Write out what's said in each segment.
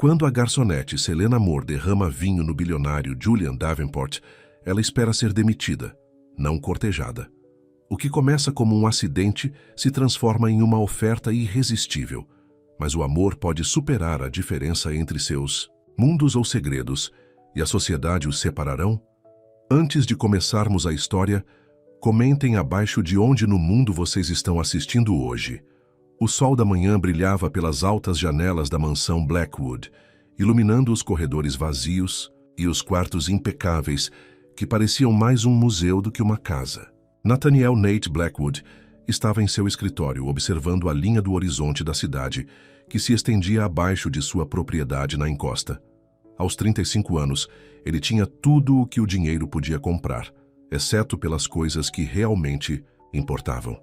Quando a garçonete Selena Moore derrama vinho no bilionário Julian Davenport, ela espera ser demitida, não cortejada. O que começa como um acidente se transforma em uma oferta irresistível, mas o amor pode superar a diferença entre seus mundos ou segredos, e a sociedade os separarão? Antes de começarmos a história, comentem abaixo de onde no mundo vocês estão assistindo hoje. O sol da manhã brilhava pelas altas janelas da mansão Blackwood, iluminando os corredores vazios e os quartos impecáveis, que pareciam mais um museu do que uma casa. Nathaniel Nate Blackwood estava em seu escritório observando a linha do horizonte da cidade, que se estendia abaixo de sua propriedade na encosta. Aos 35 anos, ele tinha tudo o que o dinheiro podia comprar, exceto pelas coisas que realmente importavam.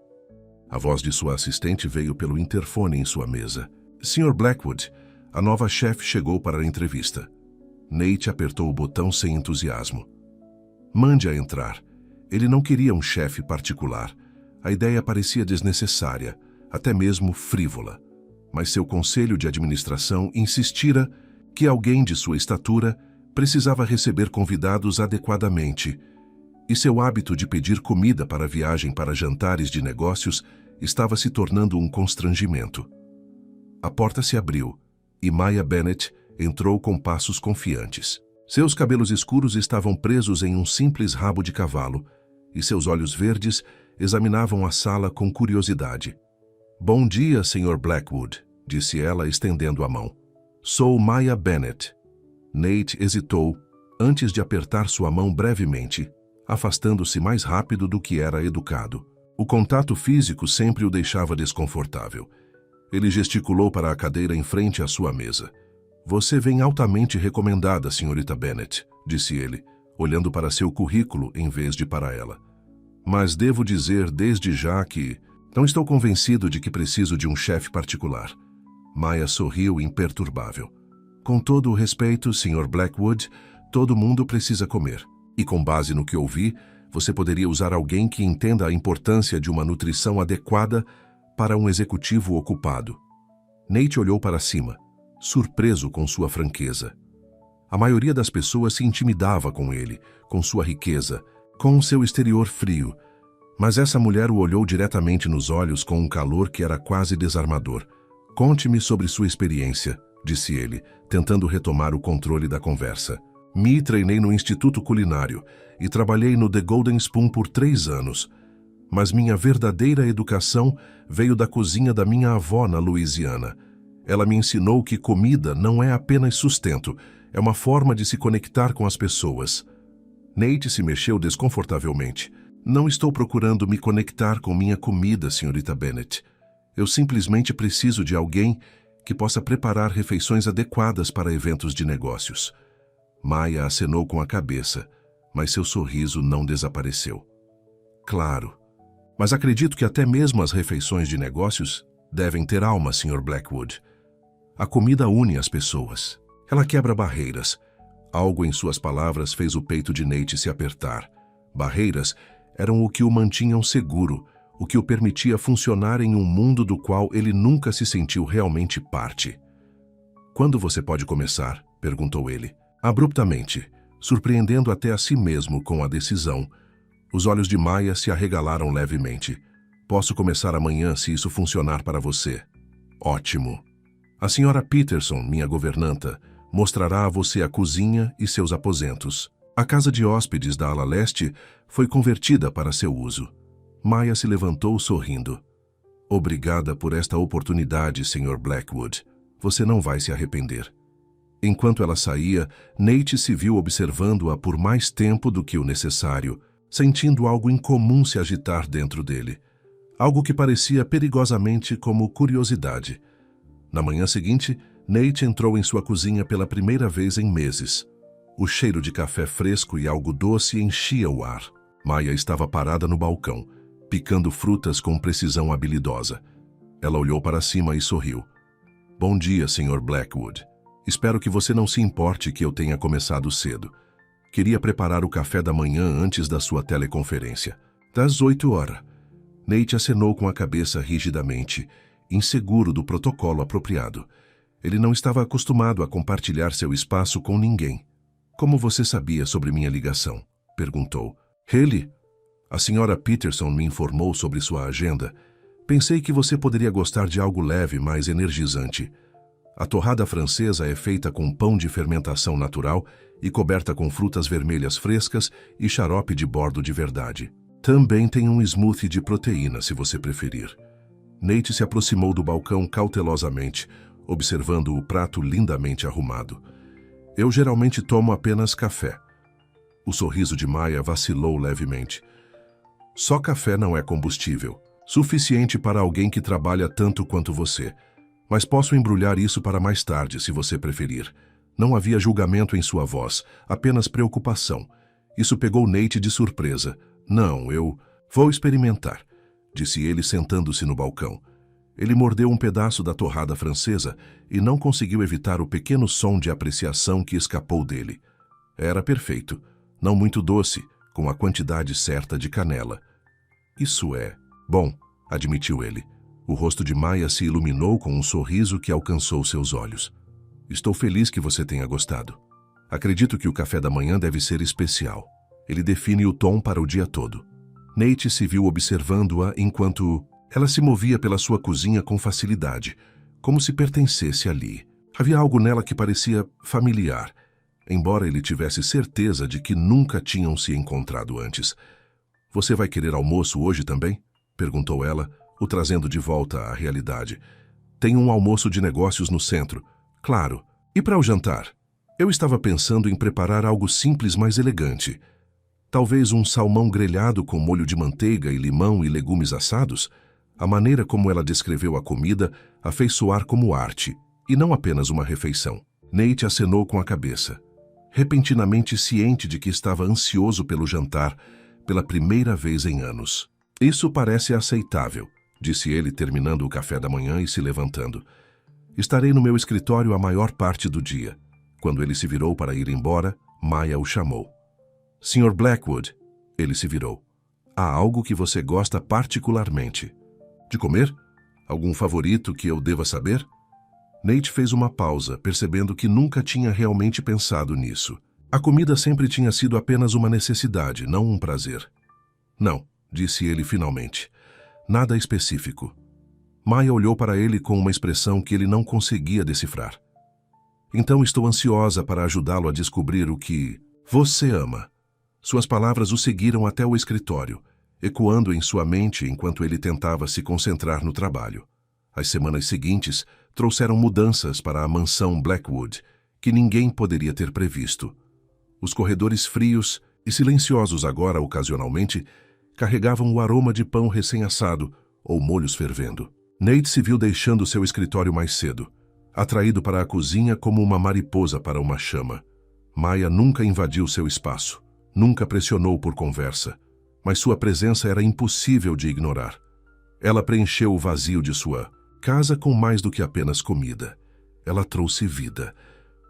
A voz de sua assistente veio pelo interfone em sua mesa. Sr. Blackwood, a nova chefe chegou para a entrevista. Nate apertou o botão sem entusiasmo. Mande-a entrar. Ele não queria um chefe particular. A ideia parecia desnecessária, até mesmo frívola. Mas seu conselho de administração insistira que alguém de sua estatura precisava receber convidados adequadamente, e seu hábito de pedir comida para viagem para jantares de negócios estava se tornando um constrangimento. A porta se abriu e Maya Bennett entrou com passos confiantes. Seus cabelos escuros estavam presos em um simples rabo de cavalo e seus olhos verdes examinavam a sala com curiosidade. "Bom dia, Sr. Blackwood", disse ela, estendendo a mão. "Sou Maya Bennett." Nate hesitou antes de apertar sua mão brevemente, afastando-se mais rápido do que era educado. O contato físico sempre o deixava desconfortável. Ele gesticulou para a cadeira em frente à sua mesa. "Você vem altamente recomendada, senhorita Bennett", disse ele, olhando para seu currículo em vez de para ela. "Mas devo dizer desde já que não estou convencido de que preciso de um chefe particular." Maya sorriu imperturbável. "Com todo o respeito, Sr. Blackwood, todo mundo precisa comer. E com base no que ouvi, você poderia usar alguém que entenda a importância de uma nutrição adequada para um executivo ocupado." Nate olhou para cima, surpreso com sua franqueza. A maioria das pessoas se intimidava com ele, com sua riqueza, com seu exterior frio. Mas essa mulher o olhou diretamente nos olhos com um calor que era quase desarmador. "Conte-me sobre sua experiência", disse ele, tentando retomar o controle da conversa. "Me treinei no Instituto Culinário e trabalhei no The Golden Spoon por 3 anos. Mas minha verdadeira educação veio da cozinha da minha avó na Louisiana. Ela me ensinou que comida não é apenas sustento, é uma forma de se conectar com as pessoas." Nate se mexeu desconfortavelmente. "Não estou procurando me conectar com minha comida, senhorita Bennett. Eu simplesmente preciso de alguém que possa preparar refeições adequadas para eventos de negócios." Maya acenou com a cabeça, mas seu sorriso não desapareceu. "Claro, mas acredito que até mesmo as refeições de negócios devem ter alma, Sr. Blackwood. A comida une as pessoas. Ela quebra barreiras." Algo em suas palavras fez o peito de Nate se apertar. Barreiras eram o que o mantinham seguro, o que o permitia funcionar em um mundo do qual ele nunca se sentiu realmente parte. "Quando você pode começar?", perguntou ele. Abruptamente, surpreendendo até a si mesmo com a decisão, os olhos de Maya se arregalaram levemente. "Posso começar amanhã se isso funcionar para você." "Ótimo. A senhora Peterson, minha governanta, mostrará a você a cozinha e seus aposentos. A casa de hóspedes da ala leste foi convertida para seu uso." Maya se levantou sorrindo. "Obrigada por esta oportunidade, Sr. Blackwood. Você não vai se arrepender." Enquanto ela saía, Nate se viu observando-a por mais tempo do que o necessário, sentindo algo incomum se agitar dentro dele. Algo que parecia perigosamente como curiosidade. Na manhã seguinte, Nate entrou em sua cozinha pela primeira vez em meses. O cheiro de café fresco e algo doce enchia o ar. Maya estava parada no balcão, picando frutas com precisão habilidosa. Ela olhou para cima e sorriu. "Bom dia, Sr. Blackwood. Espero que você não se importe que eu tenha começado cedo. Queria preparar o café da manhã antes da sua teleconferência." "Das 8 horas." Nate acenou com a cabeça rigidamente, inseguro do protocolo apropriado. Ele não estava acostumado a compartilhar seu espaço com ninguém. Como você sabia sobre minha ligação? Perguntou. Haley, a senhora Peterson me informou sobre sua agenda. Pensei que você poderia gostar de algo leve, mais energizante. A torrada francesa é feita com pão de fermentação natural e coberta com frutas vermelhas frescas e xarope de bordo de verdade. Também tem um smoothie de proteína, se você preferir. Nate se aproximou do balcão cautelosamente, observando o prato lindamente arrumado. Eu geralmente tomo apenas café. O sorriso de Maya vacilou levemente. Só café não é combustível, suficiente para alguém que trabalha tanto quanto você. Mas posso embrulhar isso para mais tarde, se você preferir. Não havia julgamento em sua voz, apenas preocupação. Isso pegou Nate de surpresa. Não, eu vou experimentar, disse ele sentando-se no balcão. Ele mordeu um pedaço da torrada francesa e não conseguiu evitar o pequeno som de apreciação que escapou dele. Era perfeito, não muito doce, com a quantidade certa de canela. Isso é bom, admitiu ele. O rosto de Maya se iluminou com um sorriso que alcançou seus olhos. Estou feliz que você tenha gostado. Acredito que o café da manhã deve ser especial. Ele define o tom para o dia todo. Nate se viu observando-a enquanto ela se movia pela sua cozinha com facilidade, como se pertencesse ali. Havia algo nela que parecia familiar, embora ele tivesse certeza de que nunca tinham se encontrado antes. Você vai querer almoço hoje também? Perguntou ela, o trazendo de volta à realidade. Tem um almoço de negócios no centro. Claro. E para o jantar? Eu estava pensando em preparar algo simples, mas elegante. Talvez um salmão grelhado com molho de manteiga e limão e legumes assados? A maneira como ela descreveu a comida a fez soar como arte, e não apenas uma refeição. Nate acenou com a cabeça, repentinamente ciente de que estava ansioso pelo jantar pela primeira vez em anos. Isso parece aceitável, disse ele terminando o café da manhã e se levantando. Estarei no meu escritório a maior parte do dia. Quando ele se virou para ir embora, Maya o chamou. Sr. Blackwood, ele se virou. Há algo que você gosta particularmente. De comer? Algum favorito que eu deva saber? Nate fez uma pausa, percebendo que nunca tinha realmente pensado nisso. A comida sempre tinha sido apenas uma necessidade, não um prazer. Não, disse ele finalmente. Nada específico. Maya olhou para ele com uma expressão que ele não conseguia decifrar. Então estou ansiosa para ajudá-lo a descobrir o que você ama. Suas palavras o seguiram até o escritório, ecoando em sua mente enquanto ele tentava se concentrar no trabalho. As semanas seguintes trouxeram mudanças para a mansão Blackwood, que ninguém poderia ter previsto. Os corredores frios e silenciosos agora, ocasionalmente, carregavam o aroma de pão recém-assado ou molhos fervendo. Nate se viu deixando seu escritório mais cedo, atraído para a cozinha como uma mariposa para uma chama. Maya nunca invadiu seu espaço, nunca pressionou por conversa, mas sua presença era impossível de ignorar. Ela preencheu o vazio de sua casa com mais do que apenas comida. Ela trouxe vida.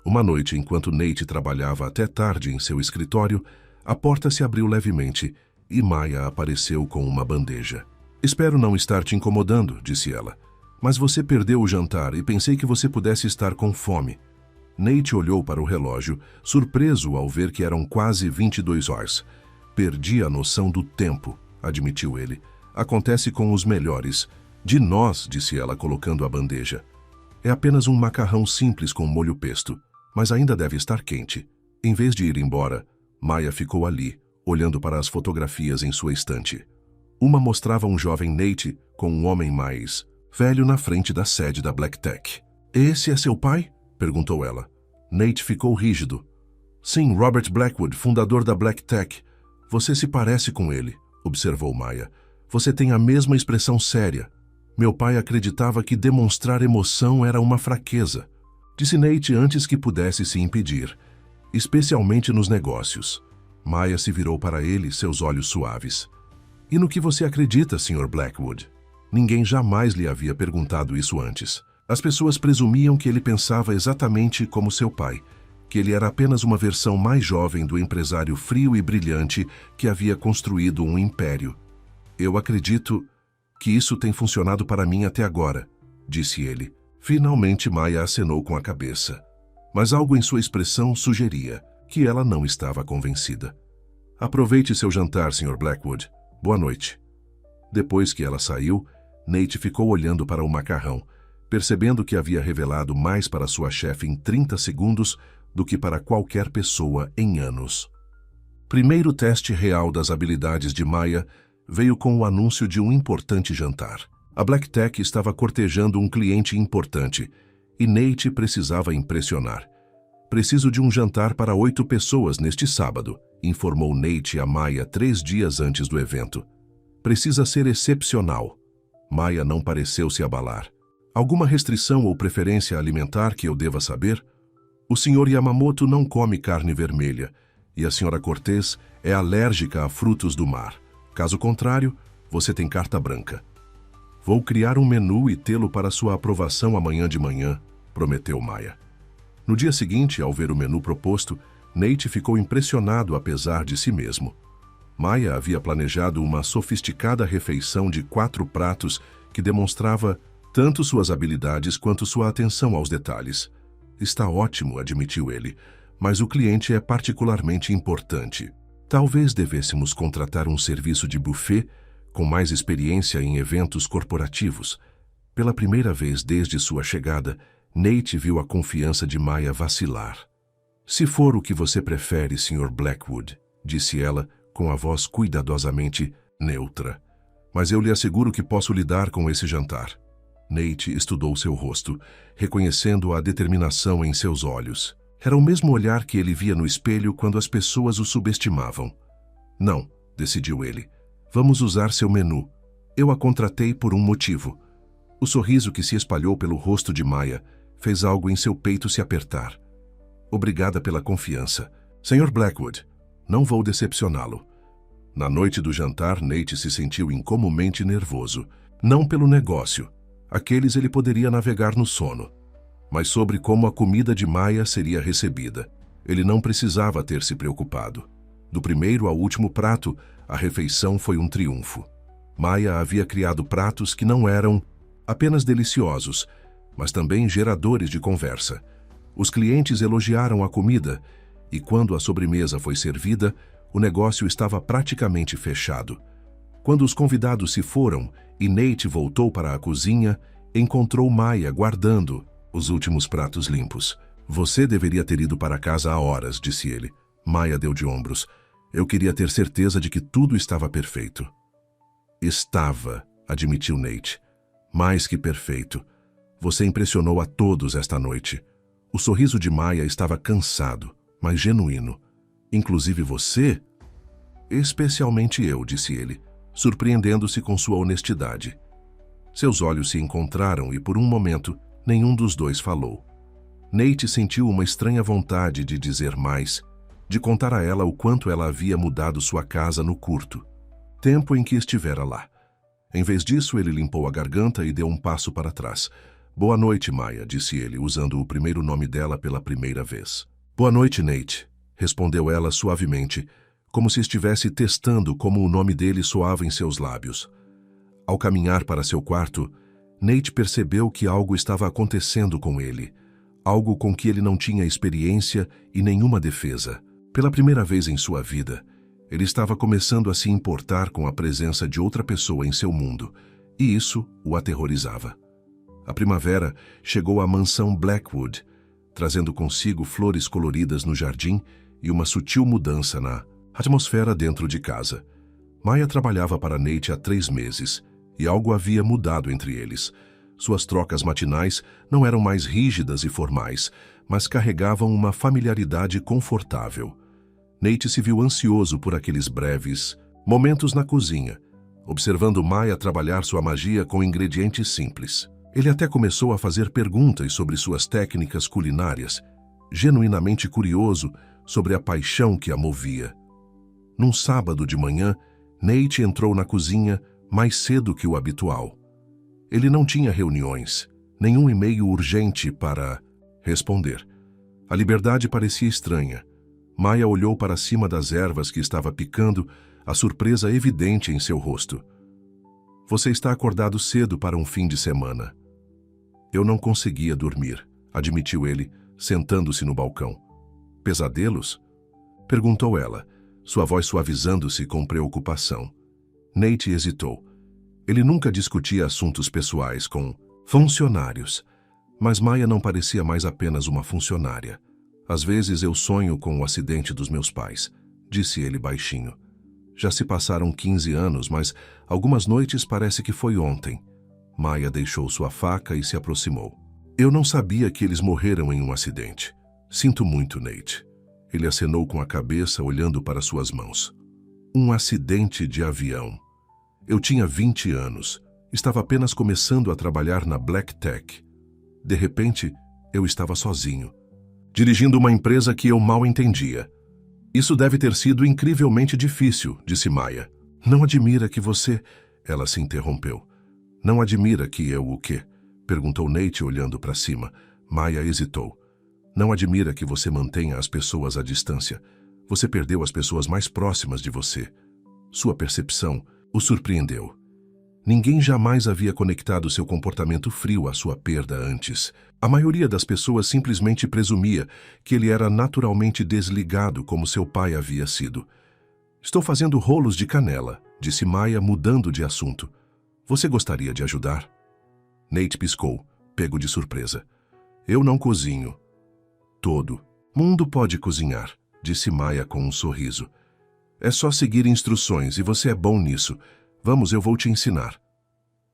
Uma noite, enquanto Nate trabalhava até tarde em seu escritório, a porta se abriu levemente e Maya apareceu com uma bandeja. Espero não estar te incomodando, disse ela, mas você perdeu o jantar e pensei que você pudesse estar com fome. Nate olhou para o relógio, surpreso ao ver que eram quase 22 horas. Perdi a noção do tempo, admitiu ele. Acontece com os melhores. De nós, disse ela, colocando a bandeja. É apenas um macarrão simples com molho pesto, mas ainda deve estar quente. Em vez de ir embora, Maya ficou ali, olhando para as fotografias em sua estante. Uma mostrava um jovem Nate com um homem mais velho na frente da sede da Black Tech. Esse é seu pai? Perguntou ela. Nate ficou rígido. Sim, Robert Blackwood, fundador da Black Tech. Você se parece com ele, observou Maya. Você tem a mesma expressão séria. Meu pai acreditava que demonstrar emoção era uma fraqueza. Disse Nate antes que pudesse se impedir, especialmente nos negócios. Maya se virou para ele, seus olhos suaves. E no que você acredita, Sr. Blackwood? Ninguém jamais lhe havia perguntado isso antes. As pessoas presumiam que ele pensava exatamente como seu pai, que ele era apenas uma versão mais jovem do empresário frio e brilhante que havia construído um império. Eu acredito que isso tem funcionado para mim até agora, disse ele, Finalmente Maia acenou com a cabeça, mas algo em sua expressão sugeria que ela não estava convencida. Aproveite seu jantar, Sr. Blackwood. Boa noite. Depois que ela saiu, Nate ficou olhando para o macarrão, percebendo que havia revelado mais para sua chefe em 30 segundos do que para qualquer pessoa em anos. Primeiro teste real das habilidades de Maia veio com o anúncio de um importante jantar. A Black Tech estava cortejando um cliente importante e Nate precisava impressionar. Preciso de um jantar para 8 pessoas neste sábado, informou Nate a Maia 3 dias antes do evento. Precisa ser excepcional. Maia não pareceu se abalar. Alguma restrição ou preferência alimentar que eu deva saber? O Sr. Yamamoto não come carne vermelha e a Sra. Cortez é alérgica a frutos do mar. Caso contrário, você tem carta branca. Vou criar um menu e tê-lo para sua aprovação amanhã de manhã, prometeu Maia. No dia seguinte, ao ver o menu proposto, Nate ficou impressionado apesar de si mesmo. Maia havia planejado uma sofisticada refeição de 4 pratos que demonstrava tanto suas habilidades quanto sua atenção aos detalhes. Está ótimo, admitiu ele, mas o cliente é particularmente importante. Talvez devêssemos contratar um serviço de buffet com mais experiência em eventos corporativos. Pela primeira vez desde sua chegada, Nate viu a confiança de Maia vacilar. Se for o que você prefere, Sr. Blackwood, disse ela com a voz cuidadosamente neutra. Mas eu lhe asseguro que posso lidar com esse jantar. Nate estudou seu rosto, reconhecendo a determinação em seus olhos. Era o mesmo olhar que ele via no espelho quando as pessoas o subestimavam. Não, decidiu ele. Vamos usar seu menu. Eu a contratei por um motivo. O sorriso que se espalhou pelo rosto de Maia fez algo em seu peito se apertar. Obrigada pela confiança. Sr. Blackwood, não vou decepcioná-lo. Na noite do jantar, Nate se sentiu incomumente nervoso. Não pelo negócio. Aqueles ele poderia navegar no sono. Mas sobre como a comida de Maia seria recebida. Ele não precisava ter se preocupado. Do primeiro ao último prato, a refeição foi um triunfo. Maia havia criado pratos que não eram apenas deliciosos, mas também geradores de conversa. Os clientes elogiaram a comida e, quando a sobremesa foi servida, o negócio estava praticamente fechado. Quando os convidados se foram e Nate voltou para a cozinha, encontrou Maia guardando os últimos pratos limpos. Você deveria ter ido para casa há horas, disse ele. Maia deu de ombros. Eu queria ter certeza de que tudo estava perfeito. Estava, admitiu Nate. Mais que perfeito. Você impressionou a todos esta noite. O sorriso de Maia estava cansado, mas genuíno. Inclusive você? Especialmente eu, disse ele, surpreendendo-se com sua honestidade. Seus olhos se encontraram e, por um momento, nenhum dos dois falou. Nate sentiu uma estranha vontade de dizer mais, de contar a ela o quanto ela havia mudado sua casa no curto tempo em que estivera lá. Em vez disso, ele limpou a garganta e deu um passo para trás. Boa noite, Maia, disse ele, usando o primeiro nome dela pela primeira vez. Boa noite, Nate, respondeu ela suavemente, como se estivesse testando como o nome dele soava em seus lábios. Ao caminhar para seu quarto, Nate percebeu que algo estava acontecendo com ele, algo com que ele não tinha experiência e nenhuma defesa. Pela primeira vez em sua vida, ele estava começando a se importar com a presença de outra pessoa em seu mundo, e isso o aterrorizava. A primavera chegou à mansão Blackwood, trazendo consigo flores coloridas no jardim e uma sutil mudança na atmosfera dentro de casa. Maia trabalhava para Nate há 3 meses, e algo havia mudado entre eles. Suas trocas matinais não eram mais rígidas e formais, mas carregavam uma familiaridade confortável. Nate se viu ansioso por aqueles breves momentos na cozinha, observando Maia trabalhar sua magia com ingredientes simples. Ele até começou a fazer perguntas sobre suas técnicas culinárias, genuinamente curioso sobre a paixão que a movia. Num sábado de manhã, Nate entrou na cozinha mais cedo que o habitual. Ele não tinha reuniões, nenhum e-mail urgente para responder. A liberdade parecia estranha. Maia olhou para cima das ervas que estava picando, a surpresa evidente em seu rosto. Você está acordado cedo para um fim de semana. Eu não conseguia dormir, admitiu ele, sentando-se no balcão. Pesadelos? Perguntou ela, sua voz suavizando-se com preocupação. Nate hesitou. Ele nunca discutia assuntos pessoais com funcionários, mas Maya não parecia mais apenas uma funcionária. Às vezes eu sonho com o acidente dos meus pais, disse ele baixinho. Já se passaram 15 anos, mas algumas noites parece que foi ontem. Maya deixou sua faca e se aproximou. Eu não sabia que eles morreram em um acidente. Sinto muito, Nate. Ele acenou com a cabeça, olhando para suas mãos. Um acidente de avião. Eu tinha 20 anos. Estava apenas começando a trabalhar na Black Tech. De repente, eu estava sozinho, dirigindo uma empresa que eu mal entendia. Isso deve ter sido incrivelmente difícil, disse Maya. Não admira que você... Ela se interrompeu. Não admira que eu o quê? Perguntou Nate olhando para cima. Maya hesitou. Não admira que você mantenha as pessoas à distância. Você perdeu as pessoas mais próximas de você. Sua percepção o surpreendeu. Ninguém jamais havia conectado seu comportamento frio à sua perda antes. A maioria das pessoas simplesmente presumia que ele era naturalmente desligado como seu pai havia sido. Estou fazendo rolos de canela, disse Maya, mudando de assunto. Você gostaria de ajudar? Nate piscou, pego de surpresa. Eu não cozinho. Todo mundo pode cozinhar, disse Maya com um sorriso. É só seguir instruções e você é bom nisso. Vamos, eu vou te ensinar.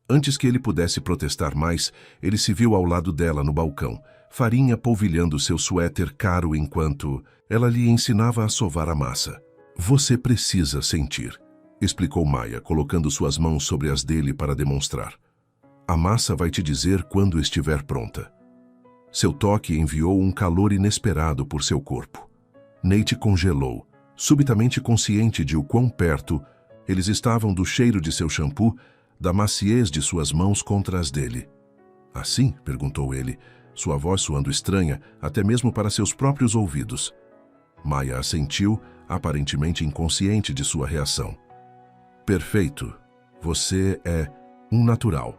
Antes que ele pudesse protestar mais, ele se viu ao lado dela no balcão, farinha polvilhando seu suéter caro enquanto ela lhe ensinava a sovar a massa. Você precisa sentir, explicou Maya, colocando suas mãos sobre as dele para demonstrar. A massa vai te dizer quando estiver pronta. Seu toque enviou um calor inesperado por seu corpo. Nate congelou, subitamente consciente de o quão perto eles estavam do cheiro de seu shampoo, da maciez de suas mãos contra as dele. Assim? Perguntou ele, sua voz soando estranha, até mesmo para seus próprios ouvidos. Maya assentiu, aparentemente inconsciente de sua reação. Perfeito. Você é um natural.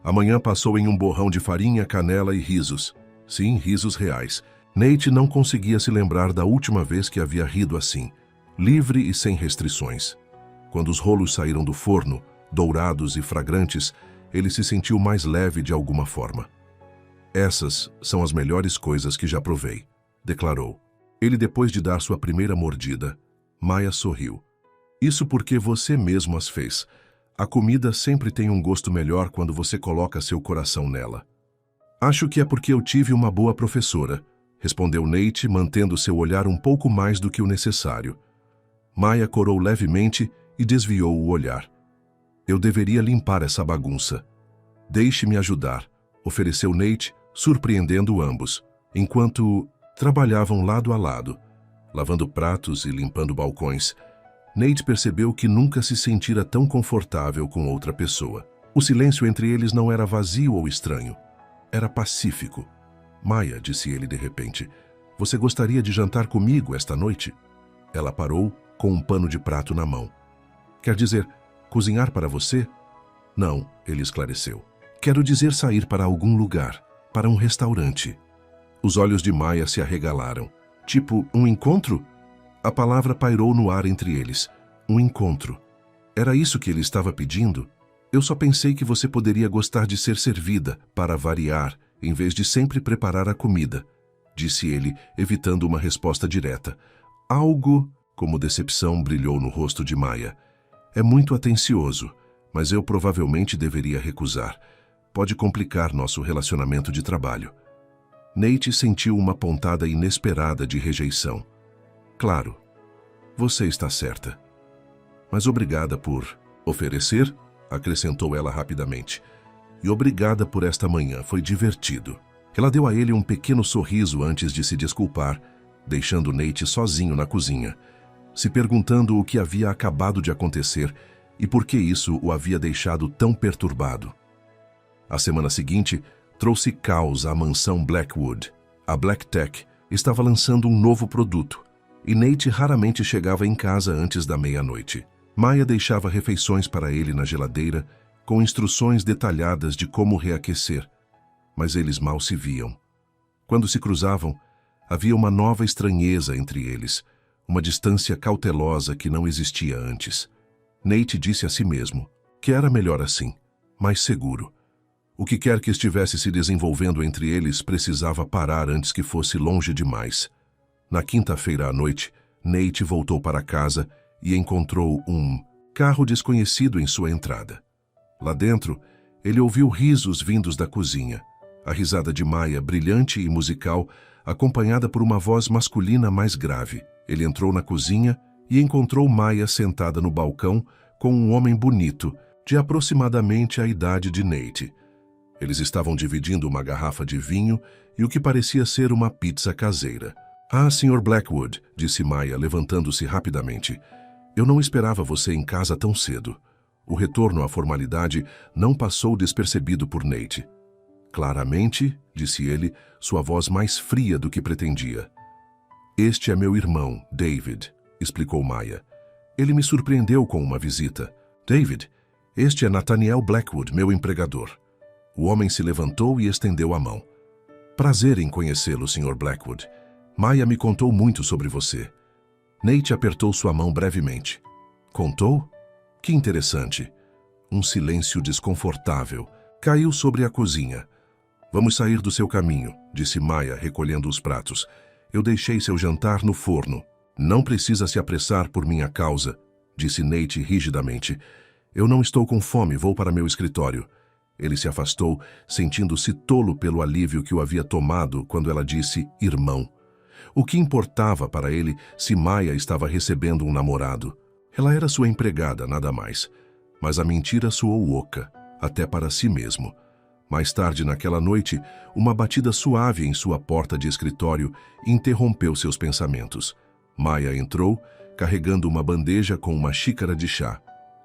Amanhã passou em um borrão de farinha, canela e risos. Sim, risos reais. Nate não conseguia se lembrar da última vez que havia rido assim, livre e sem restrições. Quando os rolos saíram do forno, dourados e fragrantes, ele se sentiu mais leve de alguma forma. Essas são as melhores coisas que já provei, declarou. Ele, depois de dar sua primeira mordida, Maya sorriu. Isso porque você mesmo as fez. A comida sempre tem um gosto melhor quando você coloca seu coração nela. Acho que é porque eu tive uma boa professora, respondeu Nate, mantendo seu olhar um pouco mais do que o necessário. Maya corou levemente e desviou o olhar. Eu deveria limpar essa bagunça. Deixe-me ajudar, ofereceu Nate, surpreendendo ambos, enquanto trabalhavam lado a lado, lavando pratos e limpando balcões. Nate percebeu que nunca se sentira tão confortável com outra pessoa. O silêncio entre eles não era vazio ou estranho. Era pacífico. Maya, disse ele de repente, você gostaria de jantar comigo esta noite? Ela parou, com um pano de prato na mão. Quer dizer, cozinhar para você? Não, ele esclareceu. Quero dizer sair para algum lugar, para um restaurante. Os olhos de Maya se arregalaram. Tipo, um encontro? A palavra pairou no ar entre eles. Um encontro. Era isso que ele estava pedindo? Eu só pensei que você poderia gostar de ser servida, para variar, em vez de sempre preparar a comida, disse ele, evitando uma resposta direta. Algo, como decepção, brilhou no rosto de Maya. É muito atencioso, mas eu provavelmente deveria recusar. Pode complicar nosso relacionamento de trabalho. Nate sentiu uma pontada inesperada de rejeição. Claro, você está certa. Mas obrigada por oferecer, acrescentou ela rapidamente. E obrigada por esta manhã, foi divertido. Ela deu a ele um pequeno sorriso antes de se desculpar, deixando Nate sozinho na cozinha, se perguntando o que havia acabado de acontecer e por que isso o havia deixado tão perturbado. A semana seguinte trouxe caos à mansão Blackwood. A Black Tech estava lançando um novo produto, e Nate raramente chegava em casa antes da meia-noite. Maya deixava refeições para ele na geladeira, com instruções detalhadas de como reaquecer. mas eles mal se viam. Quando se cruzavam, havia uma nova estranheza entre eles, uma distância cautelosa que não existia antes. Nate disse a si mesmo que era melhor assim, mais seguro. O que quer que estivesse se desenvolvendo entre eles precisava parar antes que fosse longe demais. Na quinta-feira à noite, Nate voltou para casa e encontrou um carro desconhecido em sua entrada. Lá dentro, ele ouviu risos vindos da cozinha. A risada de Maya, brilhante e musical, acompanhada por uma voz masculina mais grave. Ele entrou na cozinha e encontrou Maya sentada no balcão com um homem bonito, de aproximadamente a idade de Nate. Eles estavam dividindo uma garrafa de vinho e o que parecia ser uma pizza caseira. "Ah, Sr. Blackwood", disse Maya, levantando-se rapidamente. "Eu não esperava você em casa tão cedo." O retorno à formalidade não passou despercebido por Nate. "Claramente", disse ele, sua voz mais fria do que pretendia. "Este é meu irmão, David", explicou Maya. "Ele me surpreendeu com uma visita. David, este é Nathaniel Blackwood, meu empregador." O homem se levantou e estendeu a mão. "Prazer em conhecê-lo, Sr. Blackwood. Maya me contou muito sobre você." Nate apertou sua mão brevemente. "Contou? Que interessante." Um silêncio desconfortável caiu sobre a cozinha. "Vamos sair do seu caminho", disse Maya, recolhendo os pratos. "Eu deixei seu jantar no forno." "Não precisa se apressar por minha causa", disse Nate rigidamente. "Eu não estou com fome, vou para meu escritório." Ele se afastou, sentindo-se tolo pelo alívio que o havia tomado quando ela disse irmão. O que importava para ele se Maya estava recebendo um namorado? Ela era sua empregada, nada mais. Mas a mentira soou oca, até para si mesmo. Mais tarde naquela noite, uma batida suave em sua porta de escritório interrompeu seus pensamentos. Maya entrou, carregando uma bandeja com uma xícara de chá.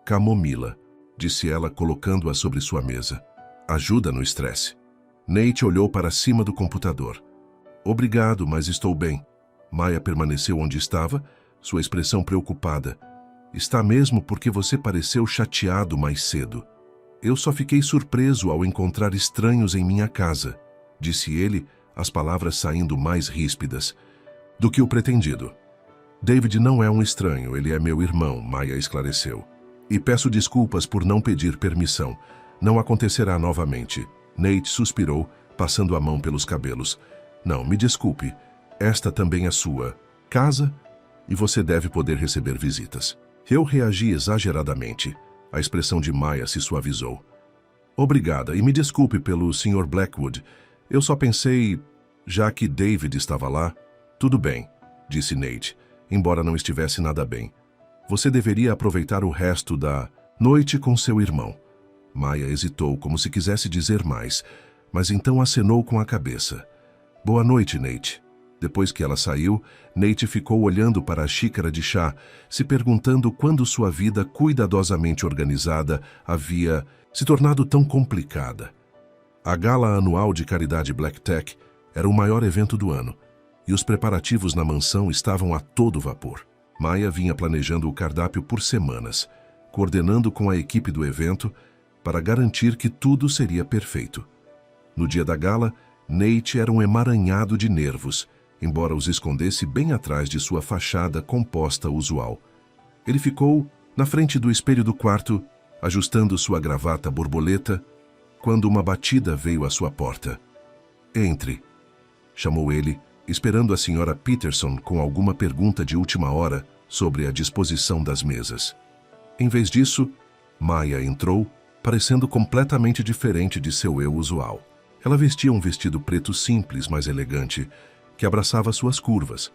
"Camomila", disse ela, colocando-a sobre sua mesa. "Ajuda no estresse." Nate olhou para cima do computador. "Obrigado, mas estou bem." Maya permaneceu onde estava, sua expressão preocupada. "Está mesmo porque você pareceu chateado mais cedo." "Eu só fiquei surpreso ao encontrar estranhos em minha casa", disse ele, as palavras saindo mais ríspidas do que o pretendido. "David não é um estranho, ele é meu irmão", Maya esclareceu. "E peço desculpas por não pedir permissão. Não acontecerá novamente." Nate suspirou, passando a mão pelos cabelos. "Não, me desculpe. Esta também é sua casa e você deve poder receber visitas." Eu reagi exageradamente. A expressão de Maya se suavizou. "Obrigada, e me desculpe pelo Sr. Blackwood. Eu só pensei, já que David estava lá." "Tudo bem", disse Nate, embora não estivesse nada bem. "Você deveria aproveitar o resto da noite com seu irmão." Maya hesitou, como se quisesse dizer mais, mas então acenou com a cabeça. "Boa noite, Nate." Depois que ela saiu, Nate ficou olhando para a xícara de chá, se perguntando quando sua vida cuidadosamente organizada havia se tornado tão complicada. A gala anual de caridade Black Tech era o maior evento do ano, e os preparativos na mansão estavam a todo vapor. Maya vinha planejando o cardápio por semanas, coordenando com a equipe do evento para garantir que tudo seria perfeito. No dia da gala, Nate era um emaranhado de nervos, embora os escondesse bem atrás de sua fachada composta usual. Ele ficou na frente do espelho do quarto, ajustando sua gravata borboleta, quando uma batida veio à sua porta. "Entre", chamou ele, esperando a Sra. Peterson com alguma pergunta de última hora sobre a disposição das mesas. Em vez disso, Maya entrou, parecendo completamente diferente de seu eu usual. Ela vestia um vestido preto simples, mas elegante, que abraçava suas curvas,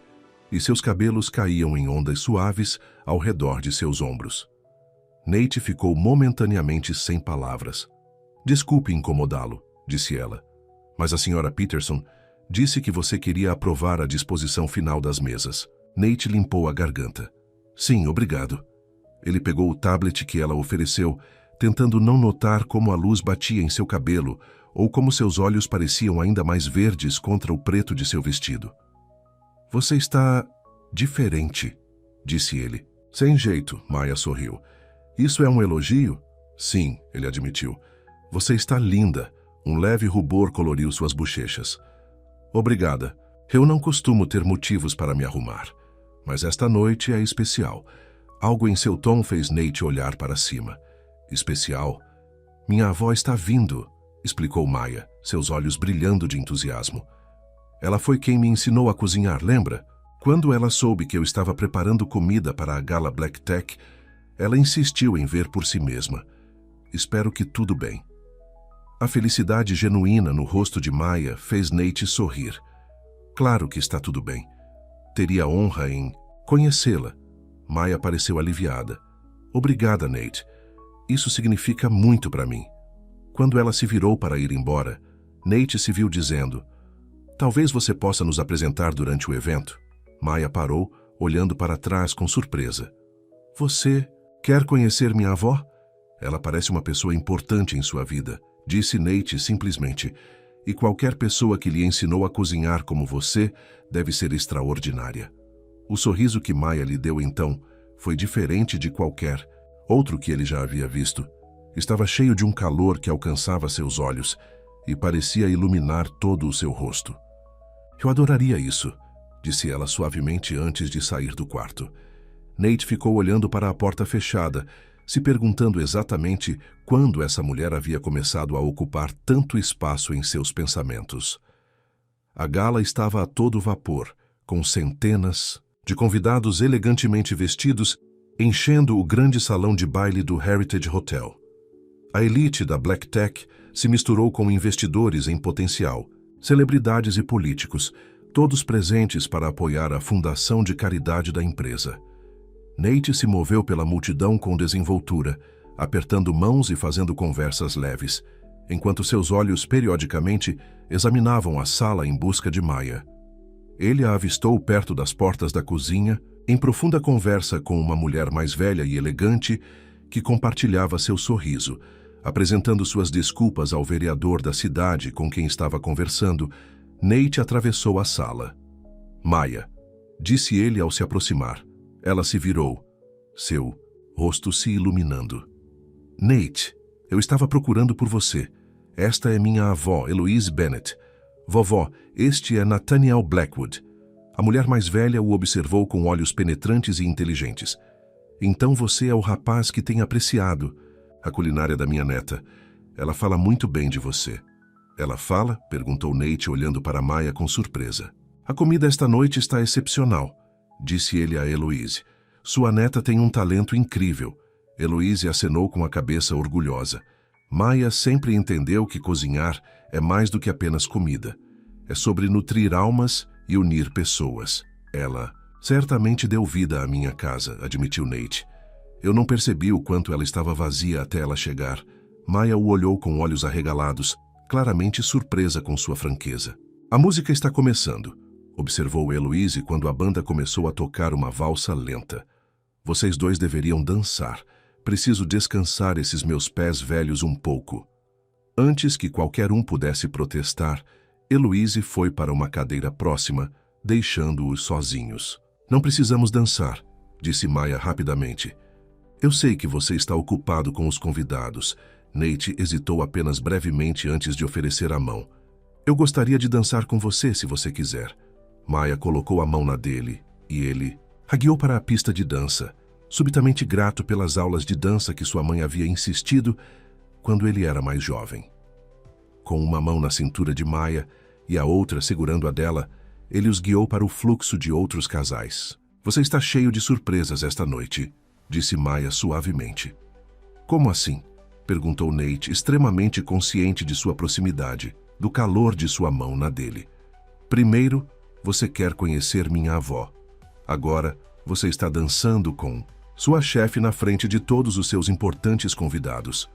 e seus cabelos caíam em ondas suaves ao redor de seus ombros. Nate ficou momentaneamente sem palavras. "Desculpe incomodá-lo", disse ela, "mas a Sra. Peterson disse que você queria aprovar a disposição final das mesas." Nate limpou a garganta. "Sim, obrigado." Ele pegou o tablet que ela ofereceu, tentando não notar como a luz batia em seu cabelo ou como seus olhos pareciam ainda mais verdes contra o preto de seu vestido. "Você está diferente", disse ele. "Sem jeito", Maya sorriu. "Isso é um elogio?" "Sim", ele admitiu. "Você está linda. Um leve rubor coloriu suas bochechas. Obrigada. Eu não costumo ter motivos para me arrumar. Mas esta noite é especial. Algo em seu tom fez Nate olhar para cima. Especial? Minha avó está vindo, explicou Maya, seus olhos brilhando de entusiasmo. Ela foi quem me ensinou a cozinhar, lembra? Quando ela soube que eu estava preparando comida para a gala Black Tech, ela insistiu em ver por si mesma. Espero que tudo bem. A felicidade genuína no rosto de Maya fez Nate sorrir. Claro que está tudo bem. Teria honra em conhecê-la. Maya pareceu aliviada. Obrigada, Nate. Isso significa muito para mim. Quando ela se virou para ir embora, Nate se viu dizendo: talvez você possa nos apresentar durante o evento. Maya parou, olhando para trás com surpresa. Você quer conhecer minha avó? Ela parece uma pessoa importante em sua vida, disse Nate simplesmente. E qualquer pessoa que lhe ensinou a cozinhar como você deve ser extraordinária. O sorriso que Maya lhe deu então foi diferente de qualquer outro que ele já havia visto. Estava cheio de um calor que alcançava seus olhos e parecia iluminar todo o seu rosto. Eu adoraria isso, disse ela suavemente antes de sair do quarto. Nate ficou olhando para a porta fechada, se perguntando exatamente quando essa mulher havia começado a ocupar tanto espaço em seus pensamentos. A gala estava a todo vapor, com centenas de convidados elegantemente vestidos enchendo o grande salão de baile do Heritage Hotel. A elite da Black Tech se misturou com investidores em potencial, celebridades e políticos, todos presentes para apoiar a fundação de caridade da empresa. Nate se moveu pela multidão com desenvoltura, apertando mãos e fazendo conversas leves, enquanto seus olhos periodicamente examinavam a sala em busca de Maya. Ele a avistou perto das portas da cozinha, em profunda conversa com uma mulher mais velha e elegante que compartilhava seu sorriso, apresentando suas desculpas ao vereador da cidade com quem estava conversando. Nate atravessou a sala. Maya, disse ele ao se aproximar. Ela se virou, seu rosto se iluminando. Nate, eu estava procurando por você. Esta é minha avó, Eloise Bennett. Vovó, este é Nathaniel Blackwood. A mulher mais velha o observou com olhos penetrantes e inteligentes. Então você é o rapaz que tem apreciado a culinária da minha neta. Ela fala muito bem de você. Ela fala? Perguntou Nate, olhando para Maya com surpresa. A comida esta noite está excepcional, disse ele a Eloise. Sua neta tem um talento incrível. Eloise acenou com a cabeça orgulhosa. Maya sempre entendeu que cozinhar é mais do que apenas comida. É sobre nutrir almas e unir pessoas. Ela certamente deu vida à minha casa, admitiu Nate. Eu não percebi o quanto ela estava vazia até ela chegar. Maya o olhou com olhos arregalados, claramente surpresa com sua franqueza. A música está começando, observou Eloise quando a banda começou a tocar uma valsa lenta. Vocês dois deveriam dançar. Preciso descansar esses meus pés velhos um pouco. Antes que qualquer um pudesse protestar, Eloise foi para uma cadeira próxima, deixando-os sozinhos. Não precisamos dançar, disse Maya rapidamente. Eu sei que você está ocupado com os convidados. Nate hesitou apenas brevemente antes de oferecer a mão. Eu gostaria de dançar com você se você quiser. Maya colocou a mão na dele e ele a guiou para a pista de dança, subitamente grato pelas aulas de dança que sua mãe havia insistido quando ele era mais jovem. Com uma mão na cintura de Maya e a outra segurando a dela, ele os guiou para o fluxo de outros casais. Você está cheio de surpresas esta noite, disse Maya suavemente. Como assim? Perguntou Nate, extremamente consciente de sua proximidade, do calor de sua mão na dele. Primeiro, você quer conhecer minha avó. Agora, você está dançando com sua chefe na frente de todos os seus importantes convidados.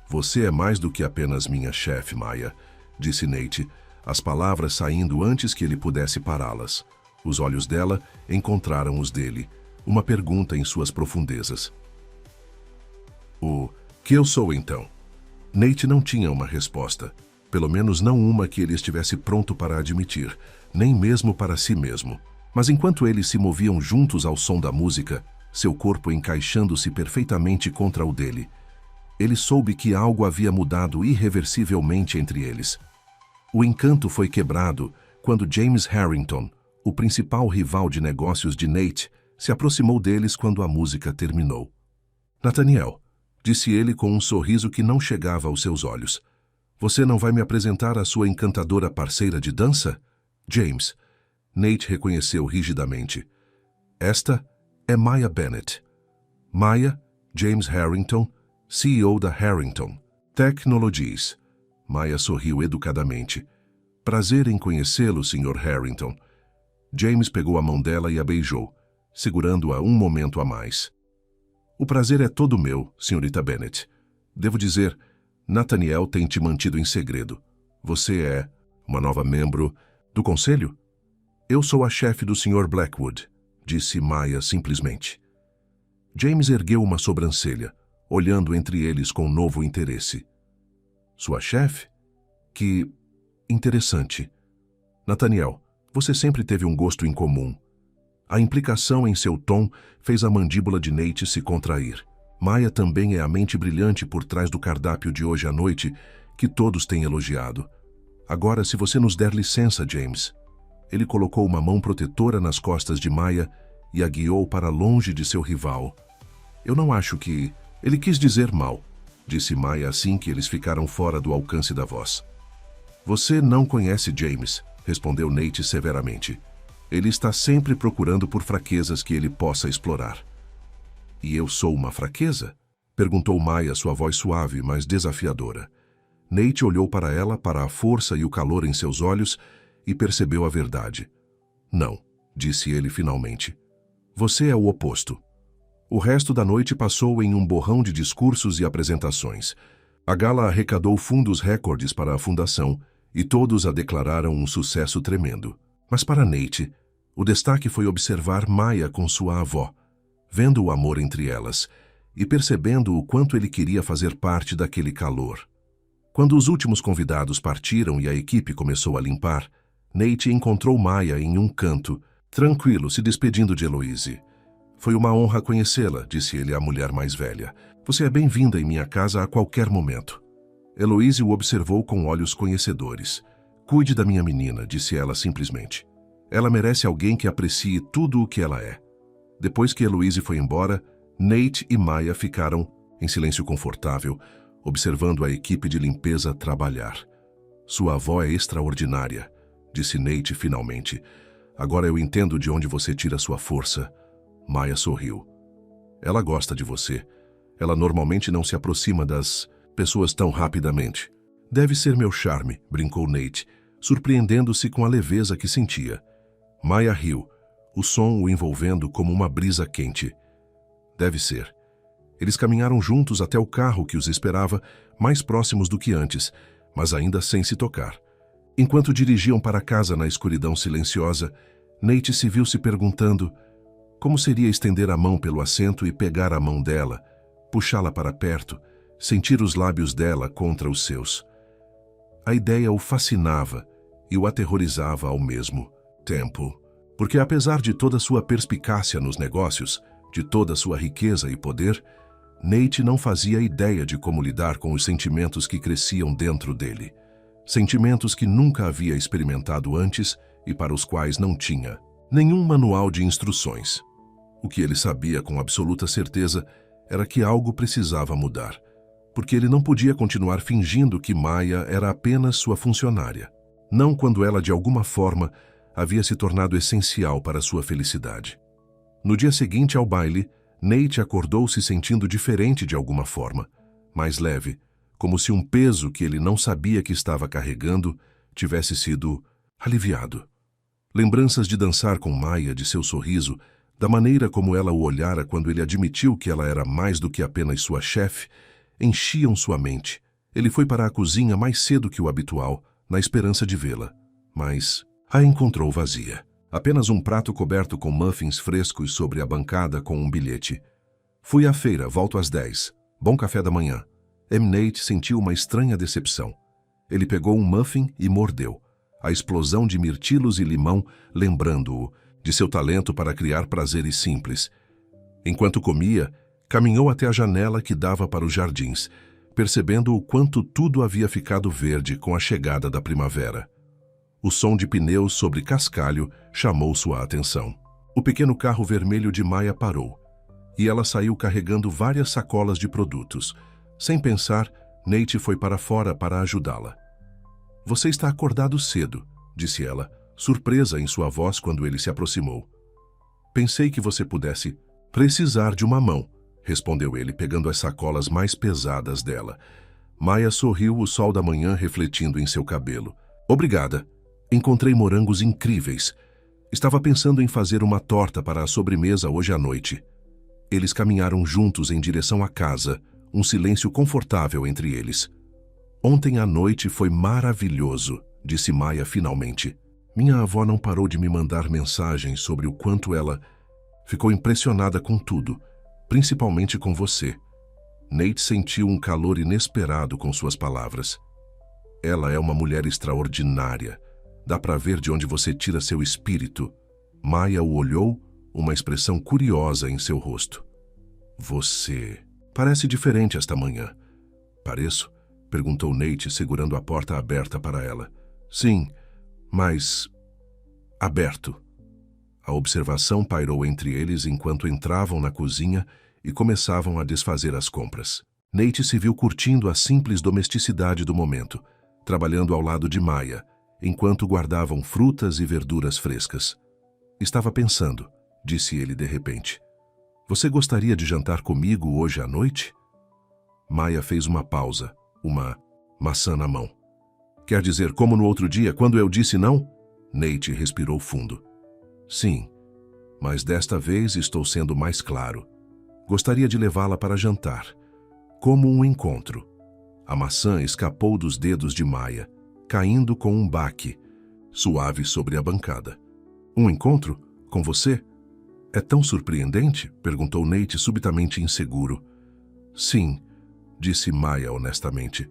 Você é mais do que apenas minha chefe, Maya, disse Nate, as palavras saindo antes que ele pudesse pará-las. Os olhos dela encontraram os dele, uma pergunta em suas profundezas. O que eu sou então? Nate não tinha uma resposta, pelo menos não uma que ele estivesse pronto para admitir, nem mesmo para si mesmo. Mas enquanto eles se moviam juntos ao som da música, seu corpo encaixando-se perfeitamente contra o dele, Ele soube que algo havia mudado irreversivelmente entre eles. O encanto foi quebrado quando James Harrington, o principal rival de negócios de Nate, se aproximou deles quando a música terminou. Nathaniel, disse ele com um sorriso que não chegava aos seus olhos. Você não vai me apresentar a sua encantadora parceira de dança? James. Nate reconheceu rigidamente. Esta é Maya Bennett. Maya, James Harrington, CEO da Harrington Technologies. Maya sorriu educadamente. Prazer em conhecê-lo, Sr. Harrington. James pegou a mão dela e a beijou, segurando-a um momento a mais. O prazer é todo meu, Srta. Bennett. Devo dizer, Nathaniel tem te mantido em segredo. Você é uma nova membro do conselho? Eu sou a chefe do Sr. Blackwood, disse Maya simplesmente. James ergueu uma sobrancelha, olhando entre eles com novo interesse. Sua chefe? Que interessante. Nathaniel, você sempre teve um gosto incomum. A implicação em seu tom fez a mandíbula de Nate se contrair. Maya também é a mente brilhante por trás do cardápio de hoje à noite, que todos têm elogiado. Agora, se você nos der licença, James. Ele colocou uma mão protetora nas costas de Maya e a guiou para longe de seu rival. Eu não acho que... Ele quis dizer mal, disse Maya assim que eles ficaram fora do alcance da voz. Você não conhece James, respondeu Nate severamente. Ele está sempre procurando por fraquezas que ele possa explorar. E eu sou uma fraqueza? Perguntou Maya, sua voz suave, mas desafiadora. Nate olhou para ela, para a força e o calor em seus olhos, e percebeu a verdade. Não, disse ele finalmente. Você é o oposto. O resto da noite passou em um borrão de discursos e apresentações. A gala arrecadou fundos recordes para a fundação e todos a declararam um sucesso tremendo. Mas para Nate, o destaque foi observar Maya com sua avó, vendo o amor entre elas e percebendo o quanto ele queria fazer parte daquele calor. Quando os últimos convidados partiram e a equipe começou a limpar, Nate encontrou Maya em um canto, tranquilo, se despedindo de Eloise. Foi uma honra conhecê-la, disse ele à mulher mais velha. Você é bem-vinda em minha casa a qualquer momento. Eloise o observou com olhos conhecedores. Cuide da minha menina, disse ela simplesmente. Ela merece alguém que aprecie tudo o que ela é. Depois que Eloise foi embora, Nate e Maya ficaram, em silêncio confortável, observando a equipe de limpeza trabalhar. Sua avó é extraordinária, disse Nate finalmente. Agora eu entendo de onde você tira sua força. Maya sorriu. Ela gosta de você. Ela normalmente não se aproxima das pessoas tão rapidamente. Deve ser meu charme, brincou Nate, surpreendendo-se com a leveza que sentia. Maya riu, o som o envolvendo como uma brisa quente. Deve ser. Eles caminharam juntos até o carro que os esperava, mais próximos do que antes, mas ainda sem se tocar. Enquanto dirigiam para casa na escuridão silenciosa, Nate se viu se perguntando como seria estender a mão pelo assento e pegar a mão dela, puxá-la para perto, sentir os lábios dela contra os seus. A ideia o fascinava e o aterrorizava ao mesmo tempo, porque apesar de toda sua perspicácia nos negócios, de toda sua riqueza e poder, Nate não fazia ideia de como lidar com os sentimentos que cresciam dentro dele. Sentimentos que nunca havia experimentado antes e para os quais não tinha nenhum manual de instruções. O que ele sabia com absoluta certeza era que algo precisava mudar, porque ele não podia continuar fingindo que Maya era apenas sua funcionária, não quando ela de alguma forma havia se tornado essencial para sua felicidade. No dia seguinte ao baile, Nate acordou se sentindo diferente de alguma forma, mais leve, como se um peso que ele não sabia que estava carregando tivesse sido aliviado. Lembranças de dançar com Maya, de seu sorriso, da maneira como ela o olhara quando ele admitiu que ela era mais do que apenas sua chefe, enchiam sua mente. Ele foi para a cozinha mais cedo que o habitual, na esperança de vê-la, mas a encontrou vazia. Apenas um prato coberto com muffins frescos sobre a bancada com um bilhete. Fui à feira, volto às 10. Bom café da manhã. Nate sentiu uma estranha decepção. Ele pegou um muffin e mordeu. A explosão de mirtilos e limão lembrando-o de seu talento para criar prazeres simples. Enquanto comia, caminhou até a janela que dava para os jardins, percebendo o quanto tudo havia ficado verde com a chegada da primavera. O som de pneus sobre cascalho chamou sua atenção. O pequeno carro vermelho de Maya parou, e ela saiu carregando várias sacolas de produtos. Sem pensar, Nate foi para fora para ajudá-la. "Você está acordado cedo", disse ela, surpresa em sua voz quando ele se aproximou. "Pensei que você pudesse precisar de uma mão", respondeu ele, pegando as sacolas mais pesadas dela. Maya sorriu, o sol da manhã refletindo em seu cabelo. "Obrigada. Encontrei morangos incríveis. Estava pensando em fazer uma torta para a sobremesa hoje à noite." Eles caminharam juntos em direção à casa, um silêncio confortável entre eles. "Ontem à noite foi maravilhoso", disse Maya finalmente. "Minha avó não parou de me mandar mensagens sobre o quanto ela ficou impressionada com tudo, principalmente com você." Nate sentiu um calor inesperado com suas palavras. "Ela é uma mulher extraordinária. Dá para ver de onde você tira seu espírito." Maya o olhou, uma expressão curiosa em seu rosto. "Você parece diferente esta manhã." "Pareço?" perguntou Nate, segurando a porta aberta para ela. "Sim, mas aberto." A observação pairou entre eles enquanto entravam na cozinha e começavam a desfazer as compras. Nate se viu curtindo a simples domesticidade do momento, trabalhando ao lado de Maya, enquanto guardavam frutas e verduras frescas. "Estava pensando", disse ele de repente. "Você gostaria de jantar comigo hoje à noite?" Maya fez uma pausa, uma maçã na mão. "Quer dizer, como no outro dia, quando eu disse não?" Nate respirou fundo. "Sim, mas desta vez estou sendo mais claro. Gostaria de levá-la para jantar, como um encontro." A maçã escapou dos dedos de Maya, caindo com um baque suave sobre a bancada. "Um encontro? Com você? É tão surpreendente?" perguntou Nate subitamente inseguro. "Sim", disse Maya honestamente.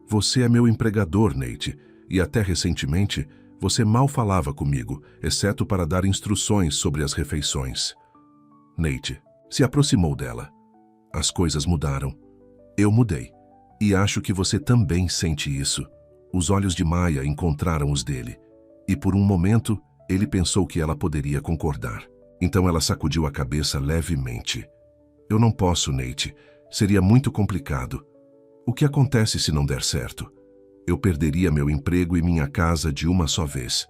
"Você é meu empregador, Nate, e até recentemente você mal falava comigo, exceto para dar instruções sobre as refeições." Nate se aproximou dela. "As coisas mudaram. Eu mudei. E acho que você também sente isso." Os olhos de Maya encontraram os dele, e por um momento ele pensou que ela poderia concordar. Então ela sacudiu a cabeça levemente. "Eu não posso, Nate. Seria muito complicado. O que acontece se não der certo? Eu perderia meu emprego e minha casa de uma só vez."